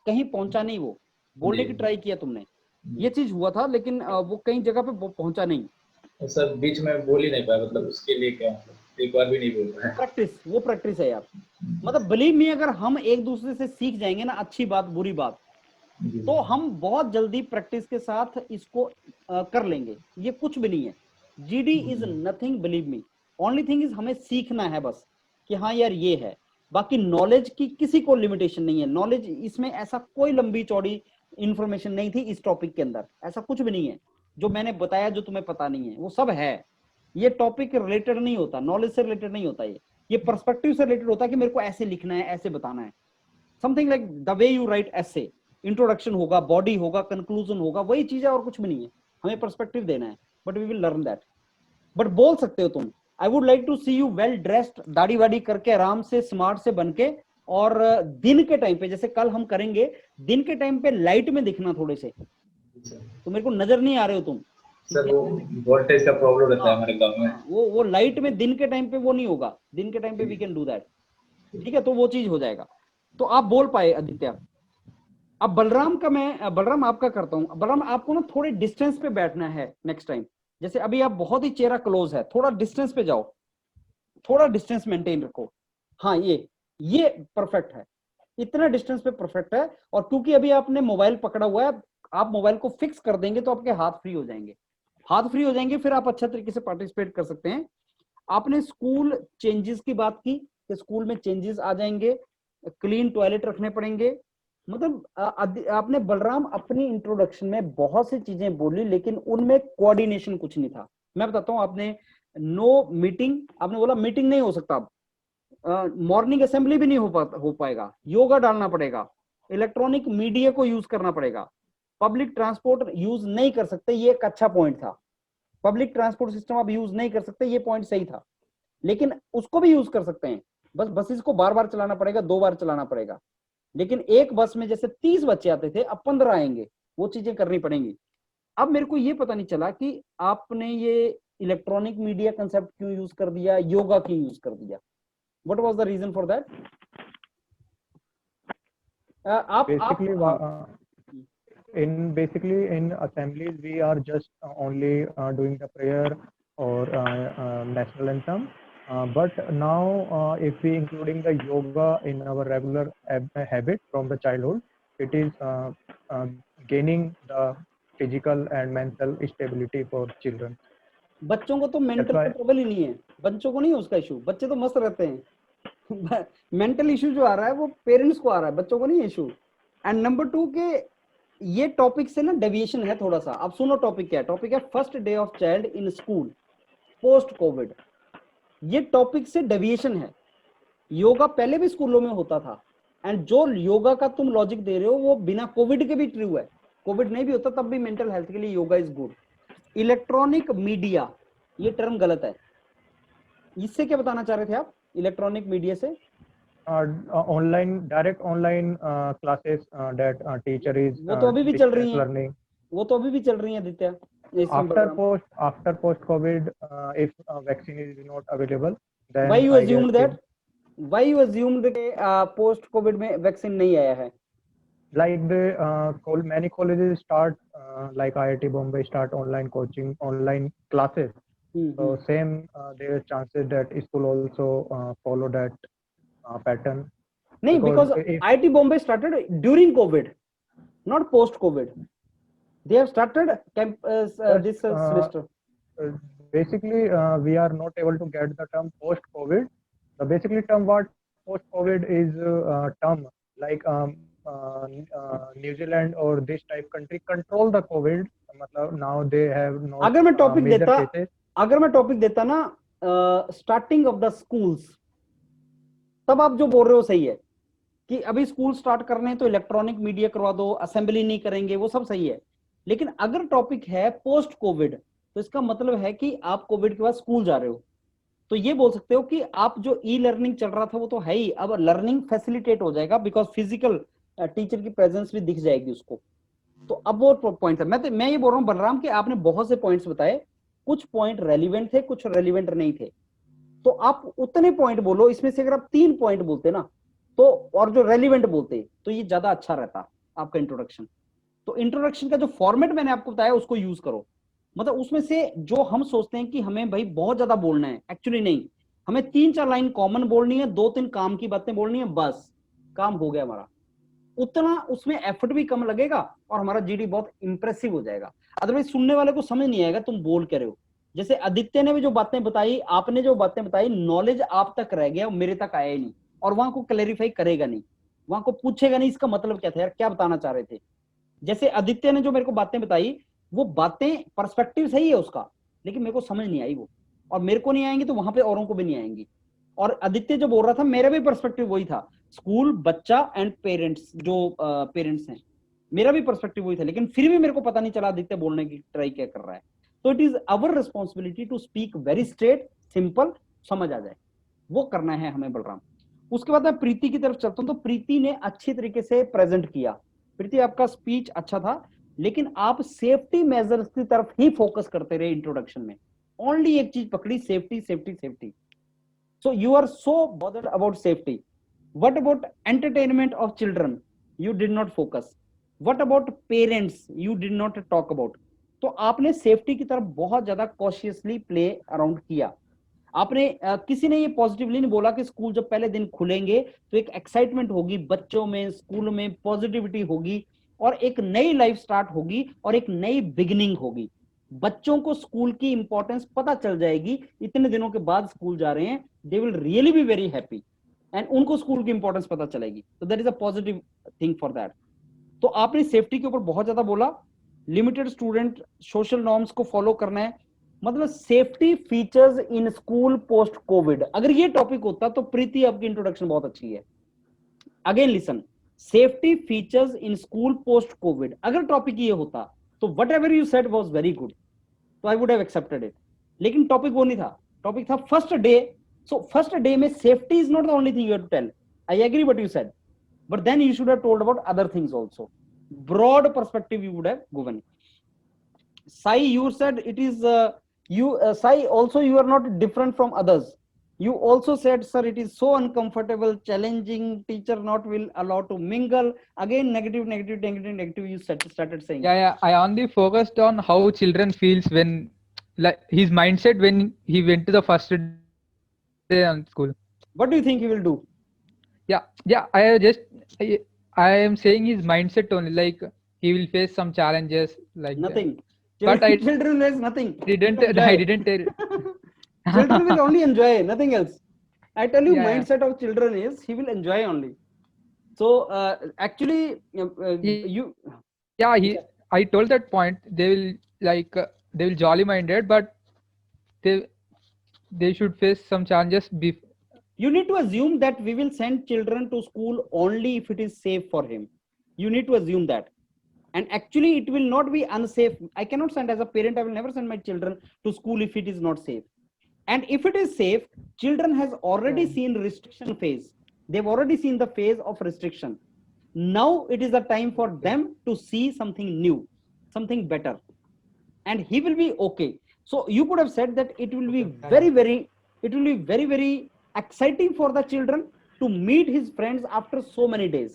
Speaker 1: कहीं पहुंचा नहीं। वो बोलने की ट्राई किया तुमने, ये चीज हुआ था, लेकिन वो कई जगह पे पहुंचा नहीं।
Speaker 6: सर बीच में बोल ही नहीं पाया, मतलब उसके लिए क्या, एक बार भी नहीं बोल पाया।
Speaker 1: प्रैक्टिस, वो प्रैक्टिस है यार। मतलब बिलीव मी, अगर हम एक दूसरे से सीख जाएंगे ना, अच्छी बात बुरी बात, तो हम बहुत जल्दी प्रैक्टिस के साथ इसको कर लेंगे। ये कुछ भी नहीं है, GD is nothing, believe me. Only thing is हमें सीखना है बस, कि हाँ यार ये है। बाकी नॉलेज की किसी को लिमिटेशन नहीं है। नॉलेज इसमें ऐसा कोई लंबी चौड़ी इंफॉर्मेशन नहीं थी इस टॉपिक के अंदर, ऐसा कुछ भी नहीं है जो मैंने बताया जो तुम्हें पता नहीं है, वो सब है। ये टॉपिक रिलेटेड नहीं होता, नॉलेज से रिलेटेड नहीं होता। ये पर्सपेक्टिव से रिलेटेड होता है कि मेरे को ऐसे लिखना है, ऐसे बताना है। Something like the way you right essay, introduction होगा, बॉडी होगा, कंक्लूजन होगा, वही चीज है और कुछ भी नहीं है। हमें पर्सपेक्टिव देना है, but we will learn that. But बोल सकते हो तुम। I would like to see you well dressed, दाढ़ी वाड़ी करके, आराम से, स्मार्ट से बन के, और दिन के टाइम पे, जैसे कल हम करेंगे, दिन के टाइम पे लाइट में दिखना थोड़े से। तो मेरे को नजर नहीं आ रहे हो तुम
Speaker 6: सर, वो वोल्टेज का प्रॉब्लम रहता है हमारे गांव में।
Speaker 1: वो लाइट में दिन के टाइम पे वो नहीं होगा। दिन के टाइम पे वी कैन डू दैट, ठीक है? तो वो चीज हो जाएगा। तो आप बोल पाए आदित्य। अब बलराम का, मैं बलराम आपका करता हूं। बलराम आपको ना थोड़े डिस्टेंस पे बैठना है नेक्स्ट टाइम। जैसे अभी आप बहुत ही चेहरा क्लोज है, थोड़ा डिस्टेंस पे जाओ, थोड़ा डिस्टेंस मेंटेन रखो। हाँ, ये परफेक्ट है, इतना डिस्टेंस पे परफेक्ट है। और क्योंकि अभी आपने मोबाइल पकड़ा हुआ है, आप मोबाइल को फिक्स कर देंगे तो आपके हाथ फ्री हो जाएंगे। हाथ फ्री हो जाएंगे, फिर आप अच्छा तरीके से पार्टिसिपेट कर सकते हैं। आपने स्कूल चेंजेस की बात की कि स्कूल में चेंजेस आ जाएंगे, क्लीन टॉयलेट रखने पड़ेंगे। मतलब आपने बलराम अपनी इंट्रोडक्शन में बहुत सी चीजें बोली, लेकिन उनमें कोऑर्डिनेशन कुछ नहीं था। मैं बताता हूं, आपने नो मीटिंग, आपने बोला मीटिंग नहीं हो सकता। मॉर्निंग असेंबली भी नहीं हो पाएगा, योगा डालना पड़ेगा, इलेक्ट्रॉनिक मीडिया को यूज करना पड़ेगा, पब्लिक ट्रांसपोर्ट यूज नहीं कर सकते, ये एक अच्छा पॉइंट था। पब्लिक ट्रांसपोर्ट सिस्टम आप यूज नहीं कर सकते, ये पॉइंट सही था। लेकिन उसको भी यूज कर सकते हैं, बस बसेस को बार बार चलाना पड़ेगा, 2 बार चलाना पड़ेगा। लेकिन एक बस में जैसे 30 बच्चे आते थे, अब 15 आएंगे, वो चीजें करनी पड़ेंगी। अब मेरे को ये पता नहीं चला कि आपने ये इलेक्ट्रॉनिक मीडिया कंसेप्ट क्यों यूज कर दिया, योगा क्यों यूज कर दिया? What was the reason for that?
Speaker 7: Basically in assemblies we are just only doing the prayer or national anthem, but now if we including the yoga in our regular habit from the childhood, it is gaining the physical and mental stability for children.
Speaker 1: बच्चों को तो mental trouble ही नहीं है, बच्चों को नहीं है उसका इशू, बच्चे तो मस्त रहते हैं। मेंटल इशू जो आ रहा है वो पेरेंट्स को आ रहा है, बच्चों को नहीं इशू। एंड नंबर 2 के ये टॉपिक से ना डेविएशन है थोड़ा सा। अब सुनो टॉपिक क्या है। टॉपिक है first day of child in school post Covid. ये टॉपिक से डेविएशन है। योगा पहले भी स्कूलों में होता था, एंड जो योगा का तुम लॉजिक दे रहे हो वो बिना कोविड के भी ट्रू है। कोविड नहीं भी होता तब भी मेंटल हेल्थ के लिए yoga is good. Electronic media, ये टर्म गलत है। इससे क्या बताना चाह रहे थे आप इलेक्ट्रॉनिक मीडिया से?
Speaker 7: Online, direct online classes that teacher is
Speaker 1: वो तो अभी भी चल रही हैं,
Speaker 7: learning.
Speaker 1: वो तो अभी भी चल रही हैं Aditya.
Speaker 7: After post COVID, if vaccine is not available, then
Speaker 1: why you
Speaker 7: I guess
Speaker 1: assumed that? Why you assumed that post COVID में वैक्सीन नहीं आया है?
Speaker 7: like the many colleges start like IIT Bombay start online coaching, online classes. So same there are chances that school also follow that pattern.
Speaker 1: नहीं, because IIT Bombay started during COVID, not post COVID. They have started this semester.
Speaker 7: Basically, we are not able to get the term post COVID. The basically term what post COVID is term like New Zealand or this type country control the COVID. मतलब now they have not
Speaker 1: अगर मैं topic
Speaker 7: major
Speaker 1: देता,
Speaker 7: cases.
Speaker 1: अगर मैं topic देता ना starting of the schools, तब आप जो बोल रहे हो सही है कि अभी स्कूल स्टार्ट करने हैं तो इलेक्ट्रॉनिक मीडिया करवा दो, असेंबली नहीं करेंगे, वो सब सही है। लेकिन अगर टॉपिक है पोस्ट कोविड, तो इसका मतलब है कि आप कोविड के बाद स्कूल जा रहे हो, तो ये बोल सकते हो कि आप जो ई लर्निंग चल रहा था वो तो है ही, अब लर्निंग फैसिलिटेट हो जाएगा बिकॉज फिजिकल टीचर की प्रेजेंस भी दिख जाएगी उसको। तो अब वो पॉइंट है, मैं ये बोल रहा हूँ बलराम कि आपने बहुत से पॉइंट्स बताए, कुछ पॉइंट रेलिवेंट थे, कुछ रेलिवेंट नहीं थे, तो आप उतने पॉइंट बोलो, इसमें से अगर आप 3 पॉइंट बोलते ना तो, और जो रेलिवेंट बोलते, तो ये ज्यादा अच्छा रहता आपका इंट्रोडक्शन। तो इंट्रोडक्शन का जो फॉर्मेट मैंने आपको बताया उसको यूज करो, मतलब उसमें से जो हम सोचते हैं कि हमें भाई बहुत ज्यादा बोलना है, एक्चुअली नहीं, हमें 3-4 लाइन कॉमन बोलनी है, 2-3 काम की बातें बोलनी है, बस काम हो गया हमारा। उतना उसमें एफर्ट भी कम लगेगा और हमारा जीडी बहुत इंप्रेसिव हो जाएगा। अदरवाइज सुनने वाले को समझ नहीं आएगा तुम बोल क्या रहे हो। जैसे आदित्य ने भी जो बातें बताई, आपने जो बातें बताई, नॉलेज आप तक रह गया, मेरे तक आया ही नहीं, और वहां को क्लैरिफाई करेगा नहीं, वहां को पूछेगा नहीं इसका मतलब क्या था यार, क्या बताना चाह रहे थे। जैसे आदित्य ने जो मेरे को बातें बताई, वो बातें पर्सपेक्टिव सही है उसका, लेकिन मेरे को समझ नहीं आई वो, और मेरे को नहीं आएंगी तो वहां पे औरों को भी नहीं आएंगी। और आदित्य जो बोल रहा था, मेरा भी पर्सपेक्टिव वही था, स्कूल, बच्चा एंड पेरेंट्स, जो पेरेंट्स हैं, मेरा भी पर्सपेक्टिव वही था, लेकिन फिर भी मेरे को पता नहीं चला आदित्य बोलने की ट्राई क्या कर रहा है। तो it is our responsibility to speak very straight, simple, समझ आ जाए, वो करना है हमें बलराम। उसके बाद मैं प्रीति की तरफ चलता हूं, तो प्रीति ने अच्छी तरीके से प्रेजेंट किया। प्रीति आपका स्पीच अच्छा था, लेकिन आप सेफ्टी मेजर्स की तरफ ही फोकस करते रहे इंट्रोडक्शन में, ओनली एक चीज पकड़ी, safety safety safety. So you are so bothered about safety. What about entertainment of children? You did not focus. What about parents? You did not talk about. तो आपने सेफ्टी की तरफ बहुत ज्यादा कॉशियसली प्ले अराउंड किया। आपने किसी ने ये पॉजिटिवली नहीं बोला कि स्कूल जब पहले दिन खुलेंगे तो एक एक्साइटमेंट होगी बच्चों में, स्कूल में पॉजिटिविटी होगी, और एक नई लाइफ स्टार्ट होगी और एक नई बिगिनिंग होगी। बच्चों को स्कूल की इंपॉर्टेंस पता चल जाएगी, इतने दिनों के बाद स्कूल जा रहे हैं, they will really be very happy, and उनको स्कूल की इंपॉर्टेंस पता चलेगी। तो that is a positive thing for that. तो आपने सेफ्टी के ऊपर बहुत ज्यादा बोला, लिमिटेड स्टूडेंट, सोशल नॉर्म्स को फॉलो करना है, मतलब safety features in school post covid. अगर ये टॉपिक होता तो प्रीति आपकी इंट्रोडक्शन बहुत अच्छी है। Again listen, safety features in school post covid, अगर टॉपिक ये होता तो whatever you said was very good, तो I would have accepted it. लेकिन टॉपिक वो नहीं था, टॉपिक था first day. So first day में safety is not the only thing you have to tell, I agree what you said, but then you should have told about other things also, broad perspective you would have given. Sai, you said it is Sai, also you are not different from others. You also said, sir, it is so uncomfortable, challenging, teacher not will allow to mingle. Again, negative, you started saying.
Speaker 9: Yeah, I only focused on how children feels when, like, his mindset when he went to the first day on school.
Speaker 1: What do you think he will do?
Speaker 9: I am saying his mindset only, like he will face some challenges like
Speaker 1: nothing.
Speaker 9: But
Speaker 1: children face nothing.
Speaker 9: I didn't tell.
Speaker 1: Children will only enjoy, nothing else. I tell you,
Speaker 9: Yeah,
Speaker 1: mindset of children is he will enjoy only. So actually,
Speaker 9: I told that point. They will they will jolly minded, but they should face some challenges.
Speaker 1: You need to assume that we will send children to school only if it is safe for him. You need to assume that. And actually it will not be unsafe. I cannot send, as a parent, I will never send my children to school if it is not safe. And if it is safe, children has already seen restriction phase. They've already seen the phase of restriction. Now it is the time for them to see something new, something better. And he will be okay. So you could have said that it will be very exciting for the children to meet his friends after so many days,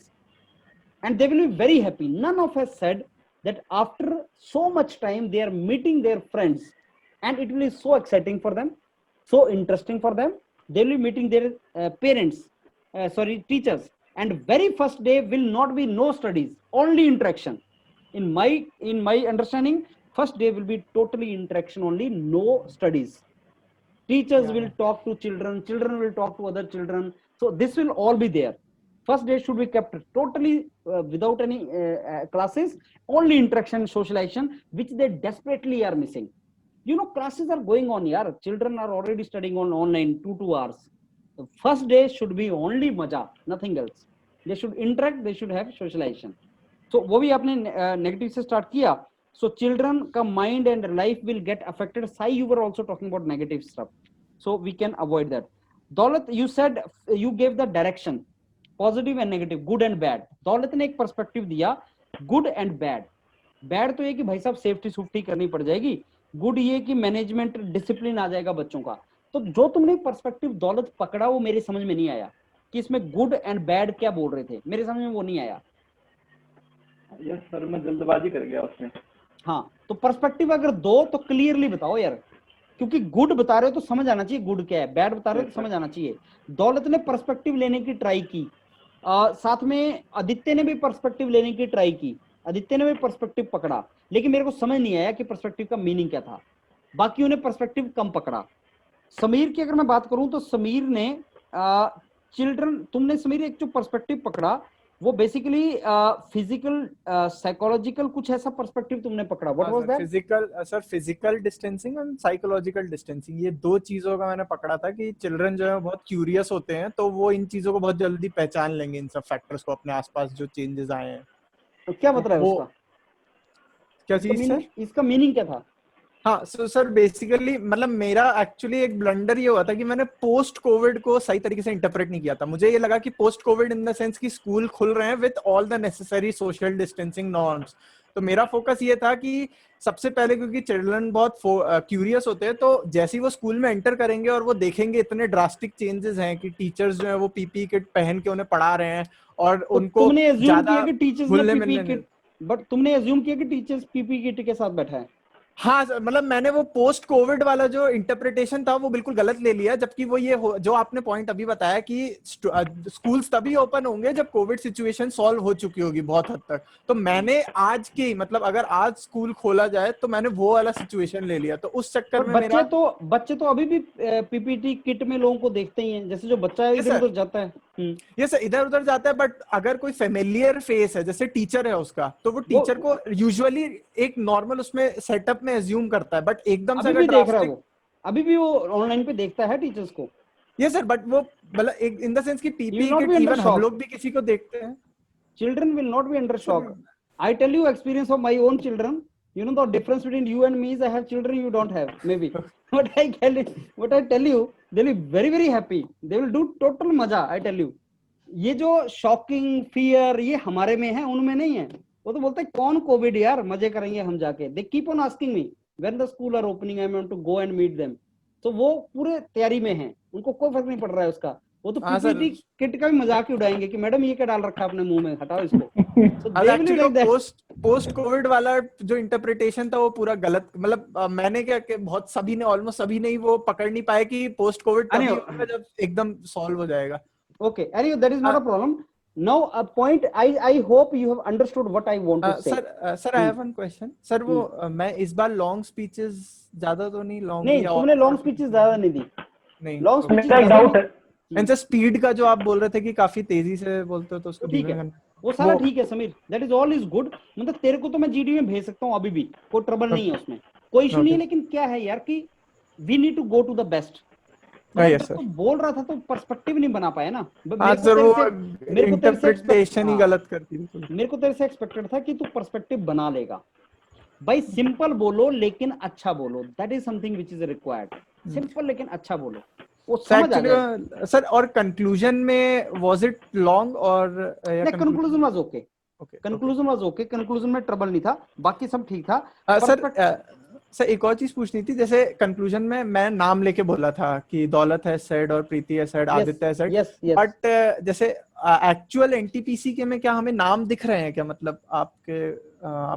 Speaker 1: and they will be very happy. None of us said that after so much time they are meeting their friends and it will be so exciting for them, so interesting for them. They will be meeting their teachers, and very first day will not be no studies, only interaction. In my understanding, first day will be totally interaction only, no studies. Teachers will talk to children, children will talk to other children. So this will all be there. First day should be kept totally without any classes, only interaction, socialization, which they desperately are missing. You know, classes are going on, yaar. Children are already studying on online 2 hours. The first day should be only maja, nothing else. They should interact, they should have socialization. So वो भी आपने negative से start किया. So children ka mind and life will get affected. Sai, you were also talking about negative stuff, so we can avoid that. Daulat, you said you gave the direction, positive and negative, good and bad. दौलत ने एक perspective दिया, good and bad. Bad तो ये कि भाई साहब safety सुफ्टी करनी पड़ जाएगी, गुड ये कि मैनेजमेंट डिसिप्लिन आ जाएगा बच्चों का. तो जो तुमने पर्सपेक्टिव दौलत पकड़ा वो मेरे समझ में नहीं आया कि इसमें गुड एंड बैड क्या बोल रहे थे, मेरे समझ में वो नहीं आया.
Speaker 3: यस सर, मैं जल्दबाजी कर गया उसमें.
Speaker 1: हाँ, तो पर्सपेक्टिव अगर दो तो क्लियरली बताओ यार, क्योंकि गुड बता रहे हो तो समझ आना चाहिए गुड क्या है, बैड बता रहे हो तो समझ आना चाहिए. दौलत ने पर्सपेक्टिव लेने की ट्राई की, साथ में आदित्य ने भी पर्सपेक्टिव लेने की ट्राई की, आदित्य ने भी पर्सपेक्टिव पकड़ा, लेकिन मेरे को समझ नहीं आया कि पर्सपेक्टिव का मीनिंग क्या था. बाकियों ने पर्सपेक्टिव कम पकड़ा. समीर की अगर मैं बात करूं तो समीर ने चिल्ड्रन, तुमने समीर एक जो पर्सपेक्टिव पकड़ा वो बेसिकली फिजिकल साइकोलॉजिकल कुछ ऐसा पर्सपेक्टिव तुमने पकड़ा. What was that?
Speaker 10: Physical distancing and psychological distancing, ये दो चीजों का मैंने पकड़ा था कि चिल्ड्रन जो है बहुत क्यूरियस होते हैं, तो वो इन चीजों को बहुत जल्दी पहचान लेंगे, इन सब फैक्टर्स को, अपने आसपास जो चेंजेस आए हैं.
Speaker 1: तो क्या बता रहा है उसका,
Speaker 10: क्या चीज सर?
Speaker 1: इसका मीनिंग क्या था?
Speaker 10: हाँ, सो सर बेसिकली मतलब मेरा एक्चुअली एक ब्लंडर ये हुआ था कि मैंने पोस्ट कोविड को सही तरीके से इंटरप्रेट नहीं किया था. मुझे ये लगा कि post Covid in the sense कि स्कूल खुल रहे हैं with all the necessary social distancing norms. तो मेरा फोकस ये था कि सबसे पहले क्योंकि चिल्ड्रन बहुत क्यूरियस होते हैं, तो जैसे ही वो स्कूल में एंटर करेंगे और वो देखेंगे इतने ड्रास्टिक चेंजेस हैं कि टीचर्स जो है वो पीपी किट पहन के उन्हें पढ़ा रहे हैं और
Speaker 1: तो
Speaker 10: उनको
Speaker 1: तुमने एज्यूम किया कि टीचर्स ने
Speaker 10: घुलने
Speaker 1: पीपी
Speaker 10: मिलने
Speaker 1: किट, बट तुमने एज्यूम किया कि टीचर्स पीपी किट के साथ बैठा है.
Speaker 10: हाँ सर, मतलब मैंने वो पोस्ट कोविड वाला जो इंटरप्रिटेशन था वो बिल्कुल गलत ले लिया, जबकि वो ये जो आपने पॉइंट अभी बताया कि स्कूल्स तभी ओपन होंगे जब कोविड सिचुएशन सॉल्व हो चुकी होगी बहुत हद तक. तो मैंने आज की मतलब अगर आज स्कूल खोला जाए तो मैंने वो वाला सिचुएशन ले लिया. तो उस चक्कर में
Speaker 1: बच्चे तो अभी भी पीपीटी किट में लोगों को देखते ही हैं, जैसे जो बच्चा इधर उधर जाता है.
Speaker 10: ये सर इधर उधर जाता है, बट अगर कोई फेमिलियर फेस है जैसे टीचर है उसका, तो वो टीचर को यूजुअली एक नॉर्मल उसमें सेटअप में एज्यूम करता है, बट एकदम से
Speaker 1: अभी भी देख रहा है वो, अभी भी वो ऑनलाइन पे देखता है टीचर्स को.
Speaker 10: ये सर, बट वो मतलब एक इन द सेंस कि पीपी किट इवन हम लोग भी किसी को देखते हैं.
Speaker 1: Children will not be under shock. I tell you experience of my own children. You know the difference between you and me is I have children you don't have maybe. What I tell you, they'll be very very happy. They will do total मजा. I tell you. ये जो shocking fear ये हमारे में है, उनमें नहीं है. वो तो बोलते हैं कौन कोविड यार, मजे करेंगे हम जाके. They keep on asking me when the school are opening I want to go and meet them. तो वो पूरे तैयारी में हैं, उनको कोई फर्क नहीं पड़ रहा है उसका. वो तो पीपीटी किट का भी मजाक ही उड़ाएंगे कि मैडम ये क्या डाल रखा है अपने मुंह में, हटाओ इसको.
Speaker 10: पोस्ट कोविड वाला जो इंटरप्रिटेशन था वो पूरा गलत, मतलब मैंने क्या बहुत सभी ने ऑलमोस्ट सभी ने ही वो पकड़ नहीं पाए कि पोस्ट कोविड तभी होगा जब एकदम सॉल्व हो जाएगा.
Speaker 1: Okay, anyway, that is not a problem. Now, a point. I hope you have understood what I want to say.
Speaker 10: Sir, I have one question. Sir, वो मैं इस बार लॉन्ग स्पीचेस ज्यादा तो नहीं लॉन्ग.
Speaker 1: नहीं, तुमने लॉन्ग स्पीचेस ज्यादा नहीं दी.
Speaker 10: नहीं,
Speaker 1: लॉन्ग स्पीचेस
Speaker 3: मेरा डाउट है.
Speaker 10: एंड सर स्पीड का जो आप बोल रहे थे कि काफी तेजी से बोलते हो तो उसको
Speaker 1: ठीक है, वो सारा ठीक है Sameer. That is all is good. मतलब तेरे को तो मैं जीडी में भेज सकता हूँ अभी भी, कोई ट्रबल नहीं है उसमें, कोई इशू नहीं है. लेकिन क्या है यार कि we need to go to the best. तो बोल रहा था तो पर्सपेक्टिव नहीं बना पाया ना.
Speaker 10: मेरे को इंटरप्रिटेशन ही गलत करती थी.
Speaker 1: मेरे को तेरे से एक्सपेक्टेड था कि तू पर्सपेक्टिव बना लेगा भाई. सिंपल बोलो लेकिन अच्छा बोलो. That is something which is required. Simple लेकिन अच्छा बोलो, वो समझ आ जाए.
Speaker 10: सर और कंक्लूजन में वाज इट लॉन्ग और
Speaker 1: conclusion was okay. Conclusion was okay. Conclusion में ट्रबल नहीं था, बाकी सब ठीक था.
Speaker 10: सर एक और चीज पूछनी थी. जैसे कंक्लूजन में मैं नाम लेके बोला था कि दौलत है सेड और प्रीति है सेड, आदित्य है सेड, बट जैसे एक्चुअल एनटीपीसी के में क्या हमें नाम दिख रहे हैं क्या, मतलब आपके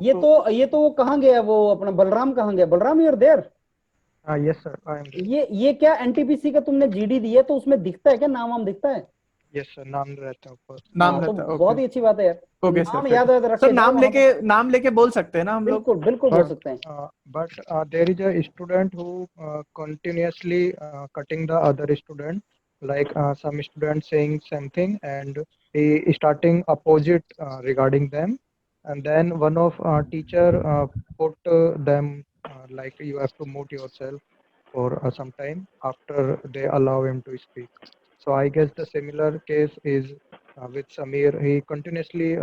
Speaker 1: ये तो वो कहाँ गया, वो अपना बलराम कहाँ गया? Balram, you are there?
Speaker 7: Yes sir, I am.
Speaker 1: ये क्या एनटीपीसी का तुमने जीडी दी है तो उसमें दिखता है क्या, नाम दिखता है?
Speaker 7: यस सर, नाम रहता है ऊपर.
Speaker 10: नाम रहता है.
Speaker 1: बहुत ही अच्छी बात है यार.
Speaker 10: ओके
Speaker 1: नाम याद रखते हैं.
Speaker 10: नाम लेके बोल सकते हैं ना हम लोग.
Speaker 1: बिल्कुल बोल सकते हैं.
Speaker 7: But there is a student who continuously cutting the other student, like some student saying something and he starting opposite regarding them, and then one of teacher put them like you have to mute yourself for some time after they allow him to speak. So I guess the similar case is with Samir. He continuously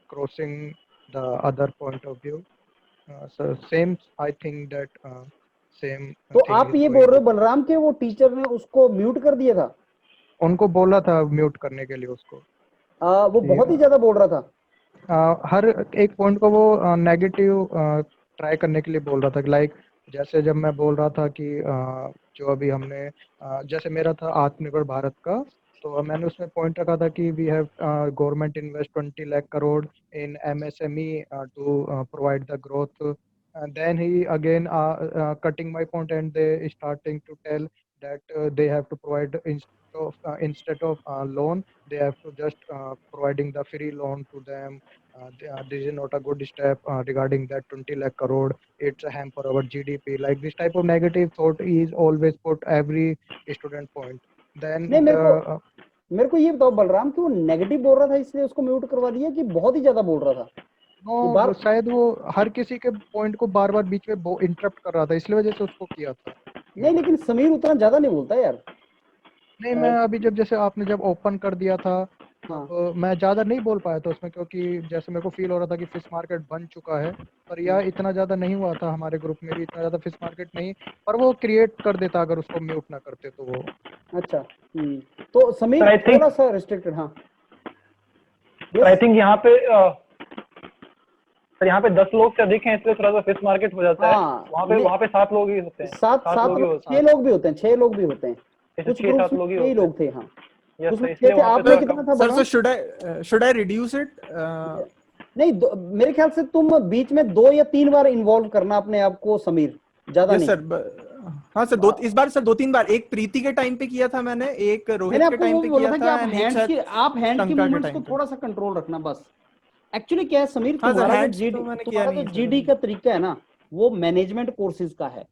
Speaker 7: crossing the other point of view, So same, I think that same
Speaker 1: तो
Speaker 7: thing
Speaker 1: आप
Speaker 7: is
Speaker 1: ये
Speaker 7: going
Speaker 1: बोल रहे
Speaker 7: to.
Speaker 1: हो बलराम के वो teacher ने उसको म्यूट कर दिया था?
Speaker 7: उनको बोला था म्यूट करने के लिए उसको।
Speaker 1: वो
Speaker 7: कि,
Speaker 1: बहुत ही ज्यादा बोल रहा था।
Speaker 7: हर एक पॉइंट को वो नेगेटिव ट्राई करने के लिए बोल रहा था। लाइक जैसे जब मैं बोल रहा था कि जो अभी हमने जैसे मेरा था आत्मनिर्भर भारत का, तो मैंने उसमें पॉइंट रखा था कि we have government invest 20 lakh crore in MSME to provide the growth. Then he again cutting my point, and they starting to tell that they have to provide instead of loan, they have to just providing the free loan to them. This is not a good step regarding that 20 lakh crore. It's a hamper our GDP. Like this type of negative thought is always put every student point. Then
Speaker 1: नहीं,
Speaker 7: the
Speaker 1: मेरे को ये बताओ बलराम कि वो negative बोल रहा था इसलिए उसको म्यूट करवा दिया कि बहुत ही ज्यादा बोल रहा था?
Speaker 7: वो शायद वो हर किसी के पॉइंट को बार बार बीच में इंटरप्ट कर रहा था, इसलिए वजह से उसको किया था।
Speaker 1: नहीं, लेकिन समीर उतना ज्यादा नहीं बोलता यार।
Speaker 7: नहीं, मैं अभी जैसे आपने जब ओपन कर दिया था,
Speaker 1: हाँ।
Speaker 7: मैं ज्यादा नहीं बोल पाया था उसमें, क्योंकि जैसे मेरे को फील हो रहा था कि फिश मार्केट बन चुका है, पर यह इतना ज्यादा नहीं हुआ था। हमारे ग्रुप में भी इतना ज्यादा फिश मार्केट नहीं, पर वो क्रिएट कर देता अगर उसको म्यूट ना करते तो वो।
Speaker 1: अच्छा। तो समीर थोड़ा सा रिस्ट्रिक्टेड। हाँ,
Speaker 3: आई थिंक यहाँ पे सर यहाँ पे 10 लोग से अधिक हैं, इसलिए थोड़ा सा फिश मार्केट हो जाता है। वहाँ पे 7 लोग ही होते हैं।
Speaker 1: 7 लोग, 6 लोग भी होते हैं, 6 लोग भी होते हैं। कुछ
Speaker 3: 6-7 लोग ही
Speaker 1: लोग थे। हाँ,
Speaker 3: इसलिए
Speaker 1: थे। आपने कितना था?
Speaker 10: Sir, should I reduce it?
Speaker 1: नहीं, मेरे ख्याल से तुम बीच में 2 या 3 बार इन्वॉल्व करना अपने आप को समीर, ज्यादा नहीं।
Speaker 10: सर, हाँ सर, इस बार सर 2-3 बार। एक प्रीति के टाइम पे किया था मैंने, एक रोहित के टाइम पे किया था,
Speaker 1: आप हैंड की मूवमेंट्स को थोड़ा सा कंट्रोल रखना बस। एक्चुअली क्या है समीर, तुम्हारा जो जीडी का तरीका है ना, वो मैनेजमेंट कोर्सेज का है।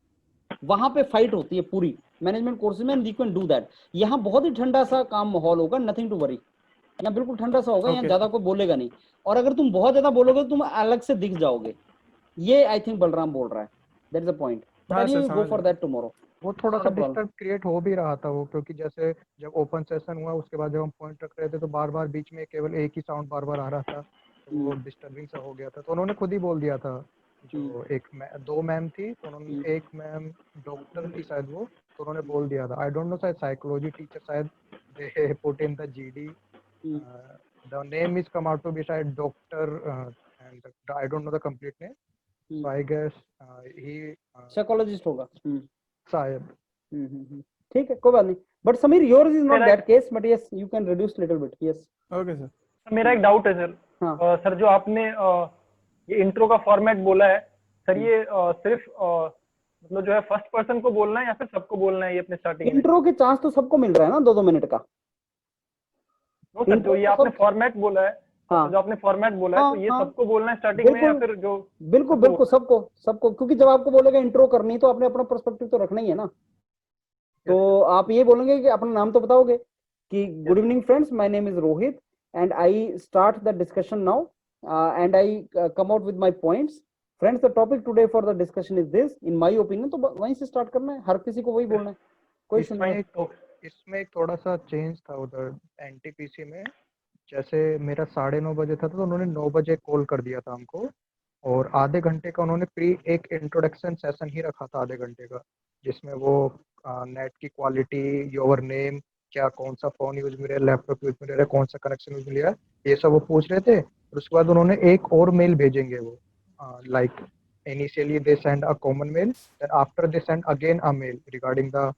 Speaker 1: वहां पे फाइट होती है पूरी मैनेजमेंट कोर्सेज में, यू कैन डू दैट। यहाँ बहुत ही ठंडा सा काम माहौल होगा, नथिंग टू वरी। यहाँ बिल्कुल ठंडा सा होगा, यहाँ ज्यादा कोई बोलेगा नहीं। और अगर तुम बहुत ज्यादा बोलोगे तो तुम अलग से दिख जाओगे। ये आई थिंक बलराम बोल रहा है, that is the point. Go for that tomorrow.
Speaker 7: वो थोड़ा सा डिस्टर्ब क्रिएट हो भी रहा था वो, क्योंकि जैसे जब ओपन सेशन हुआ उसके बाद जब हम पॉइंट रख रहे थे तो बार बार बीच में केवल एक ही साउंड बार बार आ रहा था, तो वो डिस्टर्बिंग सा हो गया था। तो उन्होंने खुद ही बोल दिया था, जो एक 2 मैम थी, तो उन्होंने एक मैम डॉक्टर थी शायद वो, तो उन्होंने बोल दिया था। आई डोंट नो, शायद साइकोलॉजी टीचर शायद they put in the GD, the name is come out to be शायद doctor, and I don't know the complete name, so I guess he
Speaker 1: psychologist होगा
Speaker 7: शायद।
Speaker 1: ठीक है, कोई बात नहीं। But Sameer, yours is not that case, but yes you can reduce little bit. Yes,
Speaker 10: okay sir.
Speaker 3: मेरा एक डाउट है सर। सर जो आपने ये इंट्रो का फॉर्मेट बोला है सर, ये सिर्फ मतलब जो है फर्स्ट पर्सन को बोलना है या फिर सबको बोलना है ये अपने स्टार्टिंग में?
Speaker 1: इंट्रो के चांस तो सबको मिल रहा है ना 2-2 मिनट का।
Speaker 3: नो सर, जो ये आपने फॉर्मेट बोला है, जो आपने फॉर्मेट बोला है, तो ये सबको बोलना है स्टार्टिंग में या फिर जो?
Speaker 1: बिल्कुल सबको, क्योंकि जब आपको बोलेगा इंट्रो करनी तो आपने अपना पर्सपेक्टिव तो रखना ही है ना। तो आप ये बोलेंगे कि अपना नाम तो बताओगे कि good evening friends, my name is Rohit and I start the discussion now, and I come out with my points. Friends, the topic today for the discussion is this, in my opinion। तो वहीं से start करना है, हर किसी को वही बोलना है, कोई
Speaker 7: इसमें एक थोड़ा सा चेंज था उधर एनटीपीसी में। जैसे मेरा 9:30 बजे था, तो उन्होंने 9 बजे कॉल कर दिया था हमको, और आधे घंटे का उन्होंने एक इंट्रोडक्शन सेशन ही रखा था आधे घंटे का, जिसमें वो नेट की क्वालिटी, योर नेम, क्या कौन सा फोन यूज मिल रहा है, लैपटॉप यूज मिल रहा है, कौन सा कनेक्शन यूज मिल रहा है, ये सब वो पूछ रहे थे। और उसके बाद उन्होंने एक और मेल भेजेंगे वो, like initially they send a common mail, then after they send again a mail regarding the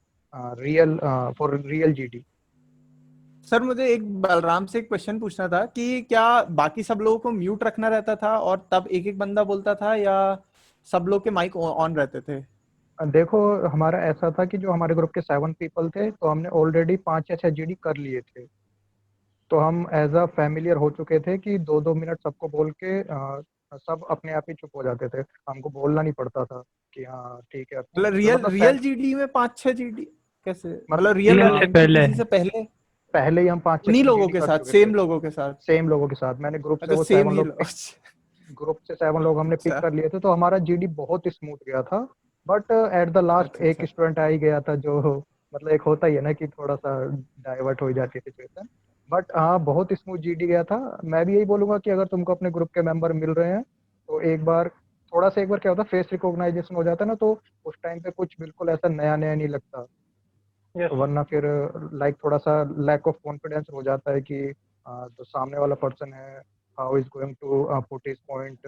Speaker 7: real for real GD.
Speaker 10: Sir, मुझे एक बलराम से एक क्वेश्चन पूछना था कि क्या बाकी सब लोगों को म्यूट रखना रहता था और तब एक एक बंदा बोलता था, या सब लोग के माइक ऑन रहते थे?
Speaker 7: देखो, हमारा ऐसा था कि जो हमारे ग्रुप के 7 पीपल थे, तो हमने ऑलरेडी 5 या 6 जीडी कर लिए थे, तो हम एज अ फैमिलियर हो चुके थे कि 2-2 मिनट सबको बोल के सब अपने आप ही चुप हो जाते थे। हमको बोलना नहीं पड़ता था कि हाँ ठीक है।
Speaker 10: मतलब रियल जीडी में 5-6 जीडी कैसे? मतलब रियल से
Speaker 7: पहले ही हम 5-6
Speaker 10: लोगों के साथ, सेम लोगों के साथ मैंने ग्रुप से वो 7 लोग हमने पिक कर लिए थे, तो हमारा जीडी बहुत स्मूथ गया था। बट एट द लास्ट एक स्टूडेंट आ ही गया था, जो मतलब एक होता ही है ना कि थोड़ा सा डाइवर्ट हो जाती है सिचुएशन। बट हाँ, बहुत स्मूथ जीडी गया था। मैं भी यही बोलूंगा कि अगर तुमको अपने ग्रुप के मेंबर मिल रहे हैं तो एक बार
Speaker 7: थोड़ा सा एक बार क्या होता है फेस रिकॉग्नाइजेशन हो जाता है ना, तो उस टाइम पे कुछ बिल्कुल ऐसा नया नया नहीं लगता।
Speaker 3: Yes.
Speaker 7: वरना फिर लाइक थोड़ा सा लैक ऑफ कॉन्फिडेंस हो जाता है कि जो सामने वाला पर्सन है how is going to put his point.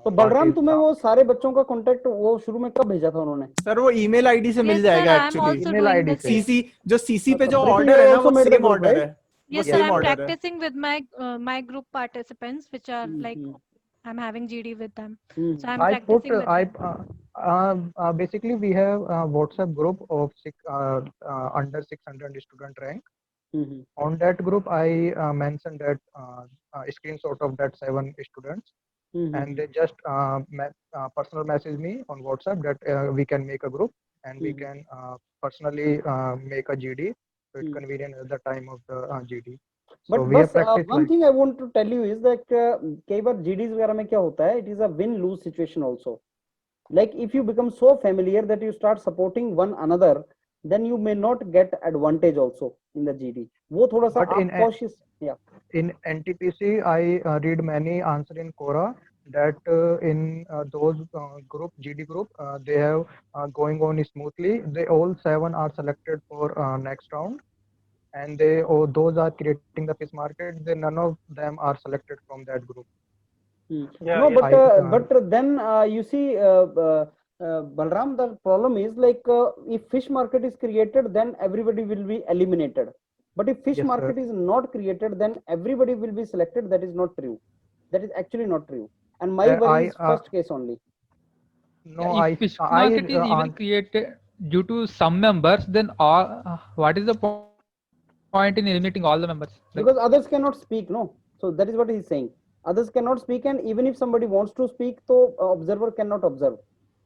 Speaker 1: तो बलराम, तुम्हें वो सारे बच्चों का कांटेक्ट वो शुरू में कब भेजा था उन्होंने?
Speaker 10: सर वो ईमेल आईडी से मिल
Speaker 8: Yes, sir,
Speaker 10: जाएगा
Speaker 8: I'm
Speaker 10: actually.
Speaker 8: also
Speaker 7: email
Speaker 8: doing
Speaker 7: ID
Speaker 8: the
Speaker 7: से।
Speaker 8: same.
Speaker 10: सीसी जो सीसी पे जो
Speaker 1: Preeti
Speaker 10: ऑर्डर
Speaker 1: has
Speaker 10: है ना
Speaker 1: also
Speaker 10: वो
Speaker 1: made the
Speaker 10: same
Speaker 1: group,
Speaker 10: order
Speaker 1: right?
Speaker 10: है, वो
Speaker 8: Yes, sir,
Speaker 10: same
Speaker 8: I'm
Speaker 10: order है।
Speaker 8: practicing with my group participants, which are like I'm having GD with them. So I'm
Speaker 7: I put
Speaker 8: practicing with
Speaker 7: I
Speaker 8: them.
Speaker 7: basically we have a WhatsApp group of under 600 student rank. On that group, I mentioned that a screenshot of that 7 students, and they just personal message me on WhatsApp that we can make a group and we can personally make a GD. So it's convenient at the time of the GD. So
Speaker 1: But
Speaker 7: we have
Speaker 1: बस
Speaker 7: practiced
Speaker 1: one
Speaker 7: like
Speaker 1: thing I want to tell you is that कई बार GDs वगैरह में क्या होता है, it is a win-lose situation also. Like if you become so familiar that you start supporting one another, then you may not get advantage also in the GD. वो थोड़ा सा
Speaker 7: But
Speaker 1: आप cautious, yeah.
Speaker 7: in NTPC, I read many answer in Quora that in those group GD group they have going on smoothly. They all 7 are selected for next round, and those are creating the fish market. They none of them are selected from that group.
Speaker 3: Yeah,
Speaker 1: No,
Speaker 3: yes.
Speaker 1: but then you see, Balram, the problem is like if fish market is created, then everybody will be eliminated. But if fish
Speaker 7: Yes,
Speaker 1: market
Speaker 7: sir.
Speaker 1: is not created, then everybody will be selected. That is not true. That is actually not true. And my worry is first case only.
Speaker 7: No,
Speaker 9: If fish market is even created due to some members, then what is the point in eliminating all the members? Like,
Speaker 1: Because others cannot speak, no. So that is what he is saying. Others cannot speak, and even if somebody wants to speak, so observer cannot observe.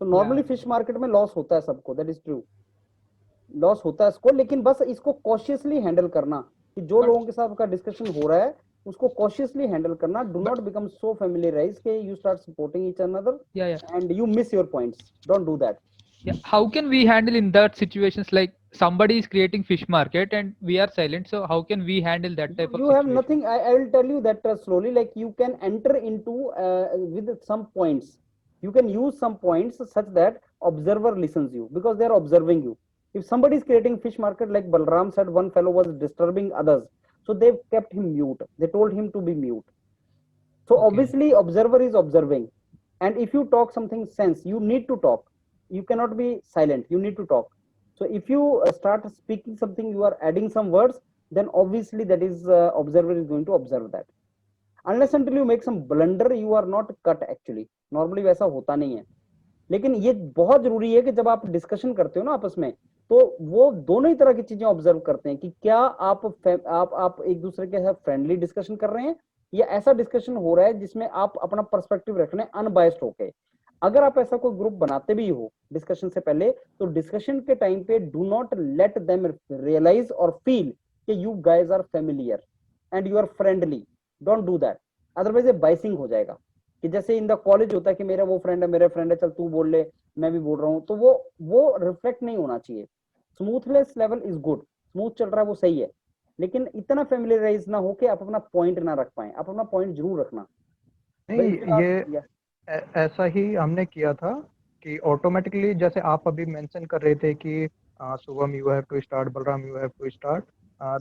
Speaker 1: So normally fish market में loss होता है सबको. That is true. Loss होता है इसको, लेकिन बस इसको कॉशियसली हैंडल करना कि जो लोगों के साथ का डिस्कशन हो रहा है उसको कॉशियसली हैंडल करना. डू नॉट बिकम सो फैमिलियराइज कि you start supporting each another and you miss your points. Don't do that.
Speaker 9: yeah, how can we handle in that situations, like somebody is creating fish market and we are silent, so how can we handle that type of
Speaker 1: You have
Speaker 9: situation?
Speaker 1: nothing. I will tell you that slowly, like you can enter into with some points. You can use some points such that observer listens you because they are observing you. If somebody is creating fish market, like Balram said, one fellow was disturbing others, so they kept him mute. They told him to be mute. So obviously observer is observing, and if you talk something sense, you need to talk. You cannot be silent. You need to talk. So if you start speaking something, you are adding some words, then obviously that is observer is going to observe that. Unless until you make some blunder, you are not cut actually. Normally वैसा होता नहीं है. लेकिन ये बहुत जरूरी है कि जब आप डिस्कशन करते हो ना आपस में, तो वो दोनों ही तरह की चीजें ऑब्जर्व करते हैं कि क्या आप एक दूसरे के साथ फ्रेंडली डिस्कशन कर रहे हैं या ऐसा डिस्कशन हो रहा है जिसमें आप अपना पर्सपेक्टिव रख रहे हैं अनबायस्ड होके. अगर आप ऐसा कोई ग्रुप बनाते भी हो डिस्कशन से पहले, तो डिस्कशन के टाइम पे do not let them realise और फील कि you guys are familiar and you are friendly. Don't do that, otherwise ये बाइसिंग हो जाएगा. कि जैसे इन द कॉलेज होता है कि मेरा वो फ्रेंड है, मेरा फ्रेंड है, चल तू बोल ले, मैं भी बोल रहा हूँ, तो वो रिफ्लेक्ट नहीं होना चाहिए. Smoothness level is good, smooth चल रहा है वो सही है, लेकिन इतना फेमिलियराइज ना हो कि आप अपना पॉइंट ना रख पाए. आप अपना पॉइंट जरूर रखना.
Speaker 7: नहीं, ये ऐसा ही हमने किया था कि ऑटोमेटिकली जैसे आप अभी मेंशन कर रहे थे कि Shubham you have to start, Balram you have to start,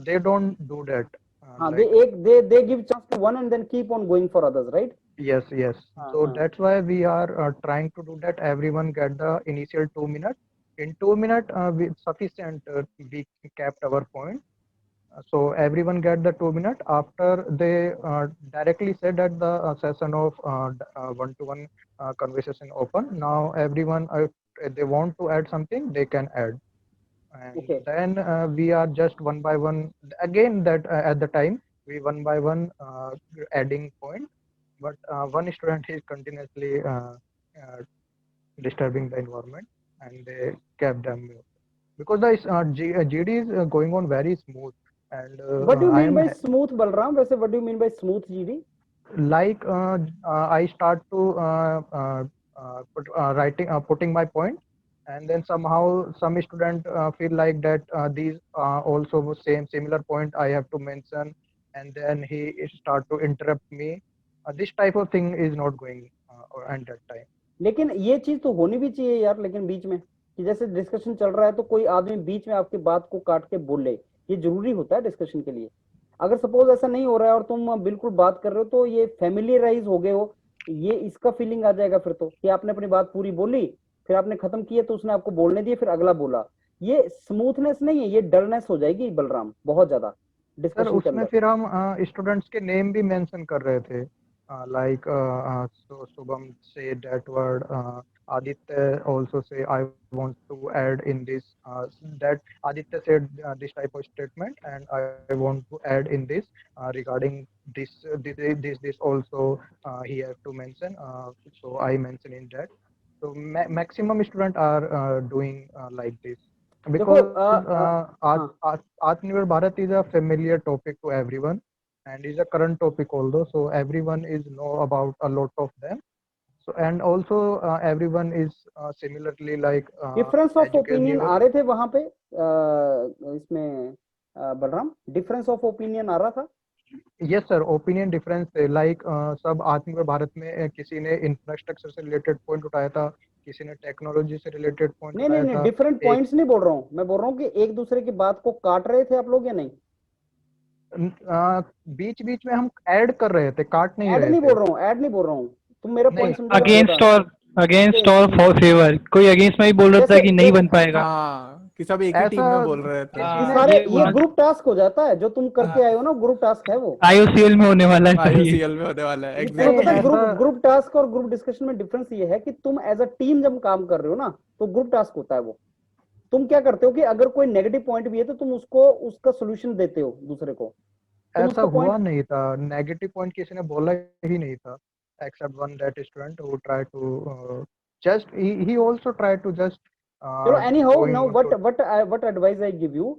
Speaker 7: they don't do that.
Speaker 1: they give chance to one and then keep on going for others, right?
Speaker 7: Yes. So that's why we are trying to do that. Everyone get the initial 2 minutes. In 2 minutes, sufficient we kept our point. So everyone get the 2 minutes. After they directly said that the session of one-to-one conversation open. Now everyone, if they want to add something, they can add. And then we are just one by one. Again, that at the time we one by one adding point. But one student is continuously disturbing the environment, and they kept them mute because the GD is going on very smooth. And
Speaker 1: what do you mean by smooth, Balram? वैसे what do you mean by smooth GD?
Speaker 7: Like I start to putting my point, and then somehow some student feel like that these also similar point I have to mention, and then he start to interrupt me. This type of thing is not going and that time.
Speaker 1: लेकिन ये चीज तो होनी भी चाहिए यार, लेकिन बीच में कि जैसे डिस्कशन चल रहा है तो कोई आदमी बीच में आपकी बात को काट के बोले, ये जरूरी होता है डिस्कशन के लिए। अगर सपोज ऐसा नहीं हो रहा है और तुम बिल्कुल बात कर रहे हो तो ये फैमिलियराइज हो गए हो, ये इसका फीलिंग आ जाएगा फिर तो कि आपने अपनी बात पूरी बोली, फिर आपने खत्म किया तो उसने आपको बोलने दिए, फिर अगला बोला। ये स्मूथनेस नहीं है, ये डलनेस हो जाएगी बलराम, बहुत ज्यादा
Speaker 7: सर
Speaker 1: डिस्कशन के
Speaker 7: उसमें
Speaker 1: अंदर।
Speaker 7: फिर हम स्टूडेंट्स के नेम भी मेंशन कर रहे थे, like Shubham say that word, Aditya also say I want to add in this, that Aditya said this type of statement and I want to add in this regarding this also he have to mention, so I mention in that. So maximum student are doing like this
Speaker 1: देखो
Speaker 7: because
Speaker 1: हाँ,
Speaker 7: Atmanirbhar Bharat is a familiar topic to everyone and is a current topic although, so everyone is know about a lot of them. So and also everyone is similarly like
Speaker 1: difference of opinion
Speaker 7: educational.
Speaker 1: आ रहे थे वहां पे इसमें Balram, difference of opinion आ रहा था।
Speaker 7: Yes sir, opinion difference थे, like सब आत्मनिर्भर भारत में किसी ने इंफ्रास्ट्रक्चर से रिलेटेड पॉइंट उठाया था, किसी ने टेक्नोलॉजी से रिलेटेड पॉइंट
Speaker 1: नहीं
Speaker 7: उठाया
Speaker 1: नहीं नहीं,
Speaker 7: था।
Speaker 1: डिफरेंट पॉइंट्स नहीं बोल रहा हूँ मैं, बोल रहा हूँ कि एक दूसरे की बात को काट रहे थे आप लोग या नहीं।
Speaker 7: बीच बीच में हम ऐड कर रहे थे, काट नहीं
Speaker 1: ऐड
Speaker 7: रहे
Speaker 1: नहीं
Speaker 7: थे।
Speaker 1: बोल रहा हूँ, ऐड नहीं बोल रहा हूँ, तुम मेरा
Speaker 7: नहीं,
Speaker 1: पॉइंट समझो।
Speaker 2: अगेंस्ट और फॉर फेवर, कोई अगेंस्ट में ही बोल रहा था कि नहीं बन पाएगा।
Speaker 10: हाँ, कि सब एक ही टीम में बोल रहे थे।
Speaker 1: ये सारे ये ग्रुप टास्क हो जाता है, जो तुम करके आए हो ना, ग्रुप टास्क है वो।
Speaker 2: IOCL में होने वाला है सर ये।
Speaker 10: IOCL में होने वाला है,
Speaker 1: तुम्हें पता है
Speaker 7: ऐसा-
Speaker 1: ग्रुप टास्क और ग्रुप डिस्कशन में डिफरेंस ये है कि तुम एज अ टीम जब काम कर रहे हो ना तो ग्रुप टास्क होता है वो। तुम क्या करते हो कि अगर कोई नेगेटिव पॉइंट भी है तो तुम उसको उसका सोल्यूशन देते हो दूसरे को।
Speaker 7: ऐसा हुआ नहीं था, नेगेटिव पॉइंट किसी ने बोला ही नहीं था, except one that student who tried to just he also tried to just
Speaker 1: चलो anyhow,
Speaker 7: going
Speaker 1: now
Speaker 7: to-
Speaker 1: what advice I give you,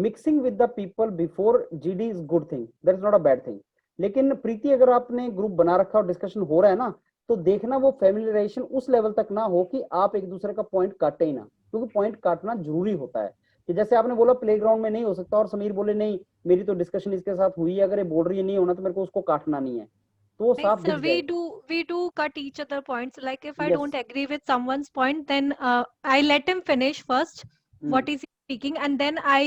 Speaker 1: mixing with the people before GD is good thing, that is not a bad thing। लेकिन प्रीति, अगर आपने group बना रखा और discussion हो रहा है ना, तो देखना वो फैमिलियराइजेशन उस लेवल तक ना हो कि आप एक दूसरे का पॉइंट काटे ही ना, क्योंकि पॉइंट काटना जरूरी होता है। कि जैसे आपने बोला प्लेग्राउंड में नहीं हो सकता और समीर बोले नहीं मेरी तो डिस्कशन इसके साथ हुई है, अगर ये बोल रही है नहीं होना तो मेरे को उसको काटना नहीं है, तो वो साफ दिख
Speaker 8: we
Speaker 1: जाएगा।
Speaker 8: we do cut each other points. Like if I
Speaker 1: Yes.
Speaker 8: don't agree with someone's point, then I let him finish first what is he speaking, and then I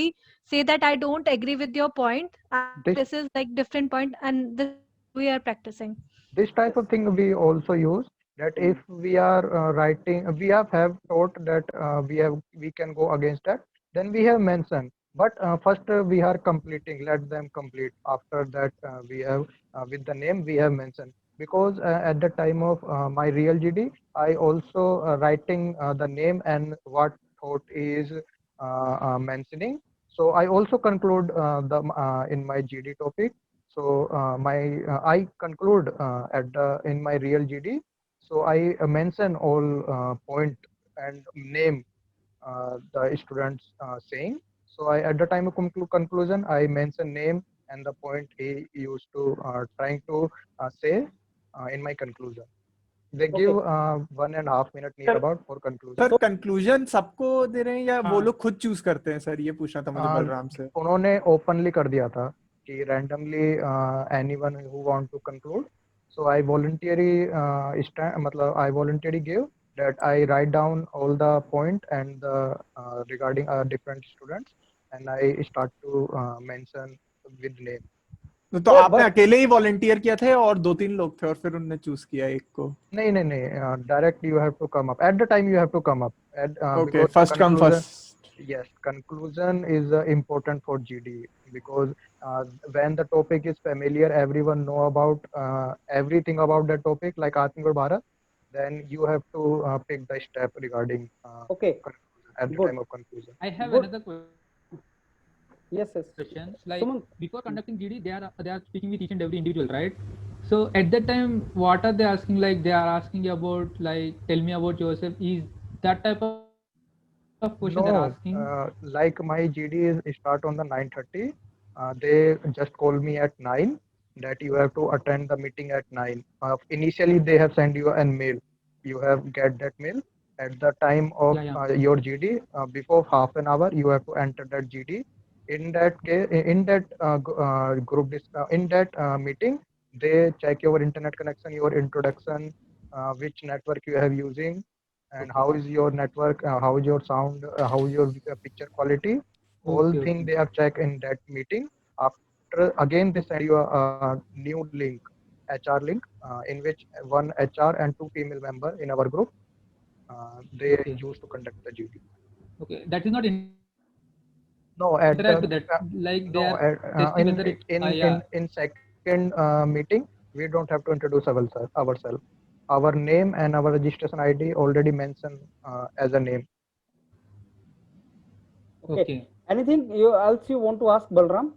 Speaker 8: say that I don't agree with your point. This is like different point, and this we are practicing.
Speaker 7: This type of thing we also use, that if we are writing, we have thought that we can go against that, then we have mentioned, but first we are completing, let them complete, after that we have with the name we have mentioned, because at the time of my real GD I also writing the name and what thought is mentioning, so I also conclude the in my GD topic. So I conclude at the in my real GD. So I mention all point and name the students saying. So I at the time of conclusion I mention name and the point he used to trying to say in my conclusion. They give 1.5 minutes near about for conclusion.
Speaker 10: Sir conclusion सबको दे रहे हैं या वो लोग खुद choose करते हैं sir, ये पूछना था मुझे बलराम से।
Speaker 7: उन्होंने ओपनली कर दिया था कि randomly anyone who want to conclude, so I voluntarily मतलब I voluntarily give that I write down all the point and the regarding different students and I start to mention with name.
Speaker 10: तो आपने अकेले ही volunteer किया थे और 2-3 लोग थे और फिर उन्होंने चूज किया एक को?
Speaker 7: नहीं, direct you have to come up at the time, you have to come up at,
Speaker 10: okay, first come first.
Speaker 7: Yes, conclusion is important for GD because when the topic is familiar, everyone know about everything about that topic like Atmanirbhar Bharat, then you have to pick the step regarding conclusion at the time of conclusion.
Speaker 9: I have another question.
Speaker 1: Yes.
Speaker 9: Questions like before conducting GD, they are speaking with each and every individual, right? So at that time, what are they asking? Like they are asking about like tell me about yourself. Is that type of question they're asking?
Speaker 7: Like my GD is start on the 9:30. They just call me at 9 that you have to attend the meeting at 9. Initially, they have sent you an mail. You have get that mail at the time of your GD. Before half an hour, you have to enter that GD. In that case, in that group, in that meeting, they check your internet connection, your introduction, which network you have using, and how is your network, how is your sound, how is your picture quality. All
Speaker 1: Okay,
Speaker 7: things
Speaker 1: okay.
Speaker 7: they have checked in that meeting. After again they send you a new link, HR link, in which one HR and two female member in our group they
Speaker 1: Okay.
Speaker 7: used to conduct the GD.
Speaker 9: Okay, that is not
Speaker 7: No, at the
Speaker 9: interactive. That like they
Speaker 7: no
Speaker 9: are testing whether it. Yeah.
Speaker 7: in second meeting we don't have to introduce ourselves. Our name and our registration ID already mentioned as a name.
Speaker 1: Okay.
Speaker 9: Okay.
Speaker 1: Anything you else you want to ask, Balram?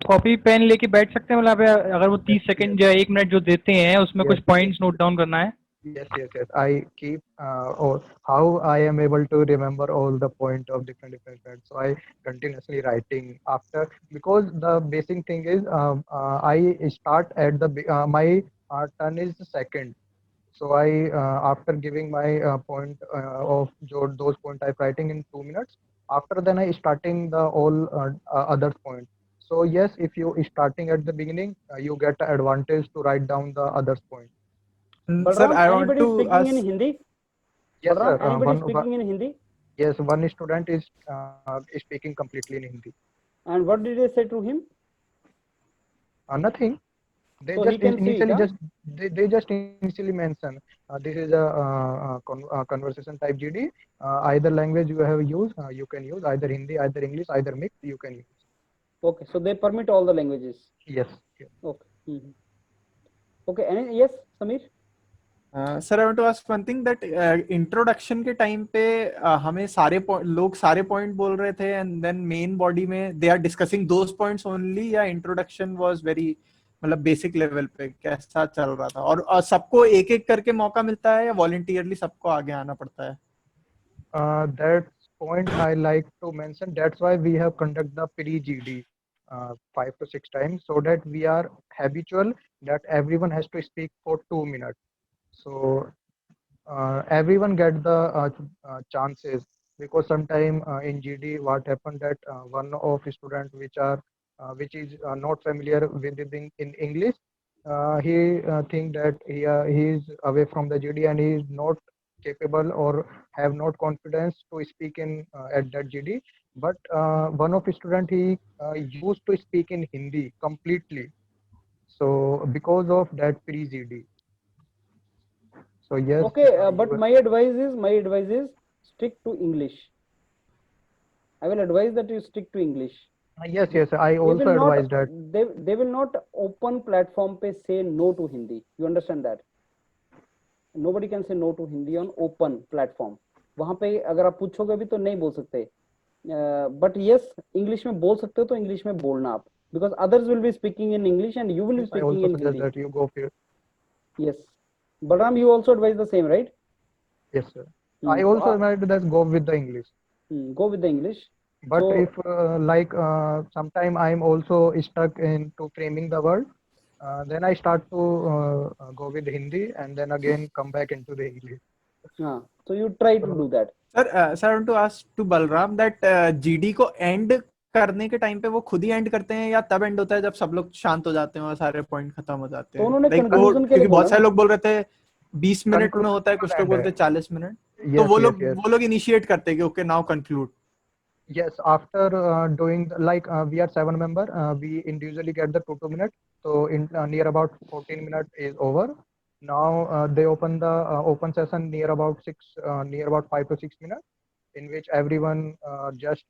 Speaker 2: Copy pen लेके बैठ सकते हैं, मतलब अगर वो 30
Speaker 7: Yes, yes,
Speaker 2: second या 1 minute जो देते हैं उसमें
Speaker 7: yes,
Speaker 2: कुछ पॉइंट्स नोट डाउन करना है.
Speaker 7: yes. I keep or how I am able to remember all the point of different facts. So I continuously writing after, because the basic thing is I start at the my turn is the second. So I after giving my point of those point I'm writing in 2 minutes. After then I starting the all other point. So yes, if you starting at the beginning, you get the advantage to write down the others point.
Speaker 10: Sir,
Speaker 1: Balram,
Speaker 10: I want
Speaker 1: anybody
Speaker 10: to
Speaker 1: speaking in
Speaker 10: ask.
Speaker 1: Hindi?
Speaker 7: Yes, sir.
Speaker 1: Balram, anybody speaking in Hindi?
Speaker 7: Yes, one student is speaking completely in Hindi.
Speaker 1: And what did they say to him?
Speaker 7: Nothing. They
Speaker 1: So he
Speaker 7: just
Speaker 1: can see it,
Speaker 7: initially
Speaker 1: huh?
Speaker 7: just they just initially mention this is a conversation type GD. Either language you have used, you can use either Hindi, either English, either mixed. You can use.
Speaker 1: Okay, so they permit all the languages.
Speaker 7: Yes. Yes.
Speaker 1: Okay. Okay. Any yes, Samir?
Speaker 10: Sir I want to ask one thing that introduction के time पे हमें लोग सारे point बोल रहे थे and then main body में they are discussing those points only, या इंट्रोडक्शन वाज वेरी मतलब बेसिक लेवल पे कैसा चल रहा था, और सबको एक एक करके मौका मिलता है या वॉलंटियरली सबको आगे आना पड़ता है?
Speaker 7: That point I like to mention. That's why we have conduct the pre-GD 5 to 6 times, so that we are habitual that everyone has to speak for 2 minutes. So everyone get the chances, because sometime in GD what happened that one of student which is not familiar with the thing in English, he think that he is away from the GD and he is not capable or have not confidence to speak in at that GD. But one of the student he used to speak in Hindi completely. So because of that pre-GD. So yes.
Speaker 1: Okay, but my advice is stick to English. I will advise that you stick to English.
Speaker 7: Yes. I
Speaker 1: They
Speaker 7: also
Speaker 1: will not
Speaker 7: advise that.
Speaker 1: they will not open platform पे say no to Hindi. You understand that? Nobody can say no to Hindi on open platform. वहाँ पे अगर आप पूछोगे भी तो नहीं बोल सकते. But yes, English में बोल सकते हो तो English में बोलना आप. Because others will be speaking in English and you will be
Speaker 7: I
Speaker 1: speaking
Speaker 7: also
Speaker 1: in
Speaker 7: suggest
Speaker 1: Hindi.
Speaker 7: that you go for.
Speaker 1: Yes. Balram, you also advise the same, right?
Speaker 7: Yes, sir.
Speaker 1: Hmm,
Speaker 7: I
Speaker 1: so,
Speaker 7: also advise that go with the English.
Speaker 1: Go with the English.
Speaker 7: But
Speaker 1: So,
Speaker 7: if like sometime I'm also stuck into framing the word, then I start to go with Hindi and then again come back into the English.
Speaker 1: so you try to do that.
Speaker 10: Sir I want to ask to Balram that GD को end करने के time पे वो खुद ही and करते हैं या तब एंड होता है जब सब लोग शांत हो जाते हैं और सारे पॉइंट खत्म हो जाते
Speaker 1: तो
Speaker 10: हैं?
Speaker 1: उन्होंने
Speaker 10: Like,
Speaker 1: conclusion के लिए
Speaker 10: क्योंकि बहुत
Speaker 1: बोला
Speaker 10: सारे
Speaker 1: ना.
Speaker 10: लोग बोल रहे थे 20 मिनट में होता है, कुछ लोग
Speaker 7: Conclusion
Speaker 10: बोलते हैं 40 मिनट, तो
Speaker 7: Yes,
Speaker 10: वो
Speaker 7: yes.
Speaker 10: लोग इनिशिएट करते हैं कि okay now conclude.
Speaker 7: Yes, after doing like we are 7 member, we individually get the 2 2 minutes. So in near about 14 minutes is over. Now they open the open session near about 5 to 6 minutes, in which everyone just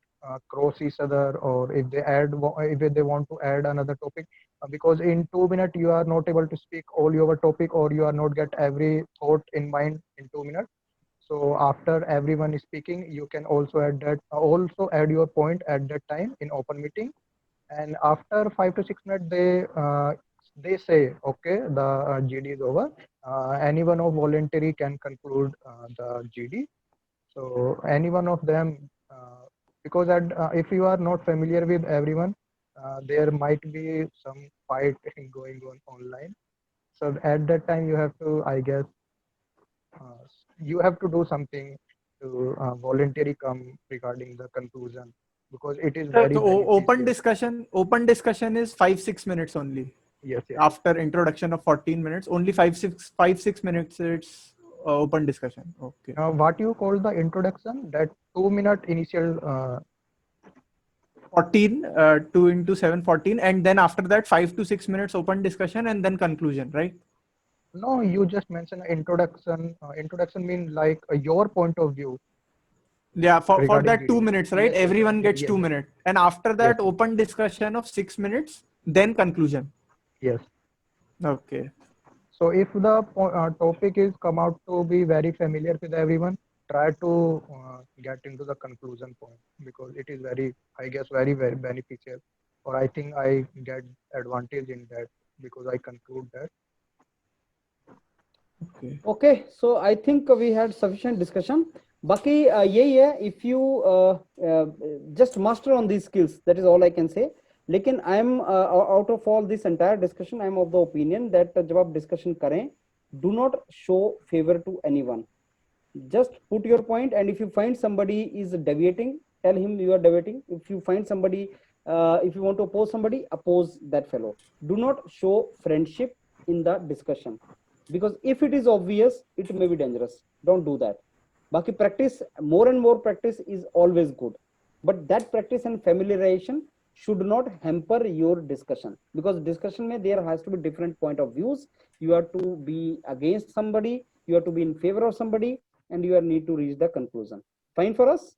Speaker 7: cross each other, or if they want to add another topic, because in 2 minutes you are not able to speak all your topic, or you are not get every thought in mind in 2 minutes. So after everyone is speaking, you can also add your point at that time in open meeting. And after 5 to 6 minutes, they say, okay, the GD is over. Anyone of voluntary can conclude the GD. So any one of them, because if you are not familiar with everyone, there might be some fight going on online. So at that time, you have to, I guess, you have to do something to voluntarily come regarding the conclusion, because it is very
Speaker 10: So
Speaker 7: beneficial.
Speaker 10: open discussion is 5-6 minutes only.
Speaker 7: Yes, yes.
Speaker 10: After introduction of 14 minutes, only 5-6 minutes it's open discussion. Okay.
Speaker 7: Now, what you call the introduction? That 2 minute initial.
Speaker 10: 14 2 into 7 14, and then after that 5 to 6 minutes open discussion and then conclusion, right?
Speaker 7: No, you just mentioned introduction. Introduction mean like your point of view.
Speaker 10: Yeah, for
Speaker 7: Regarding
Speaker 10: that 2
Speaker 7: GD.
Speaker 10: minutes, right?
Speaker 7: Yes, yes,
Speaker 10: Everyone
Speaker 7: yes,
Speaker 10: gets
Speaker 7: yes,
Speaker 10: 2 minutes, and after that
Speaker 7: yes.
Speaker 10: open discussion of 6 minutes, then conclusion.
Speaker 7: Yes.
Speaker 10: Okay.
Speaker 7: So if the topic is come out to be very familiar with everyone, try to get into the conclusion point, because it is very, I guess, very, very beneficial. Or I think I get advantage in that because I conclude that.
Speaker 10: Okay.
Speaker 1: Okay, so I think we had sufficient discussion. Baki, if you just master on these skills, that is all I can say. लेकिन I am out of all this entire discussion, I am of the opinion that जब आप discussion करें, do not show favor to anyone. Just put your point, and if you find somebody is deviating, tell him you are deviating. If you find somebody, if you want to oppose somebody, oppose that fellow. Do not show friendship in the discussion, because if it is obvious, it may be dangerous. Don't do that. Baki practice, more and more practice is always good, but that practice and familiarization should not hamper your discussion, because discussion may there has to be different point of views. You have to be against somebody, you have to be in favor of somebody, and you need to reach the conclusion. Fine for us?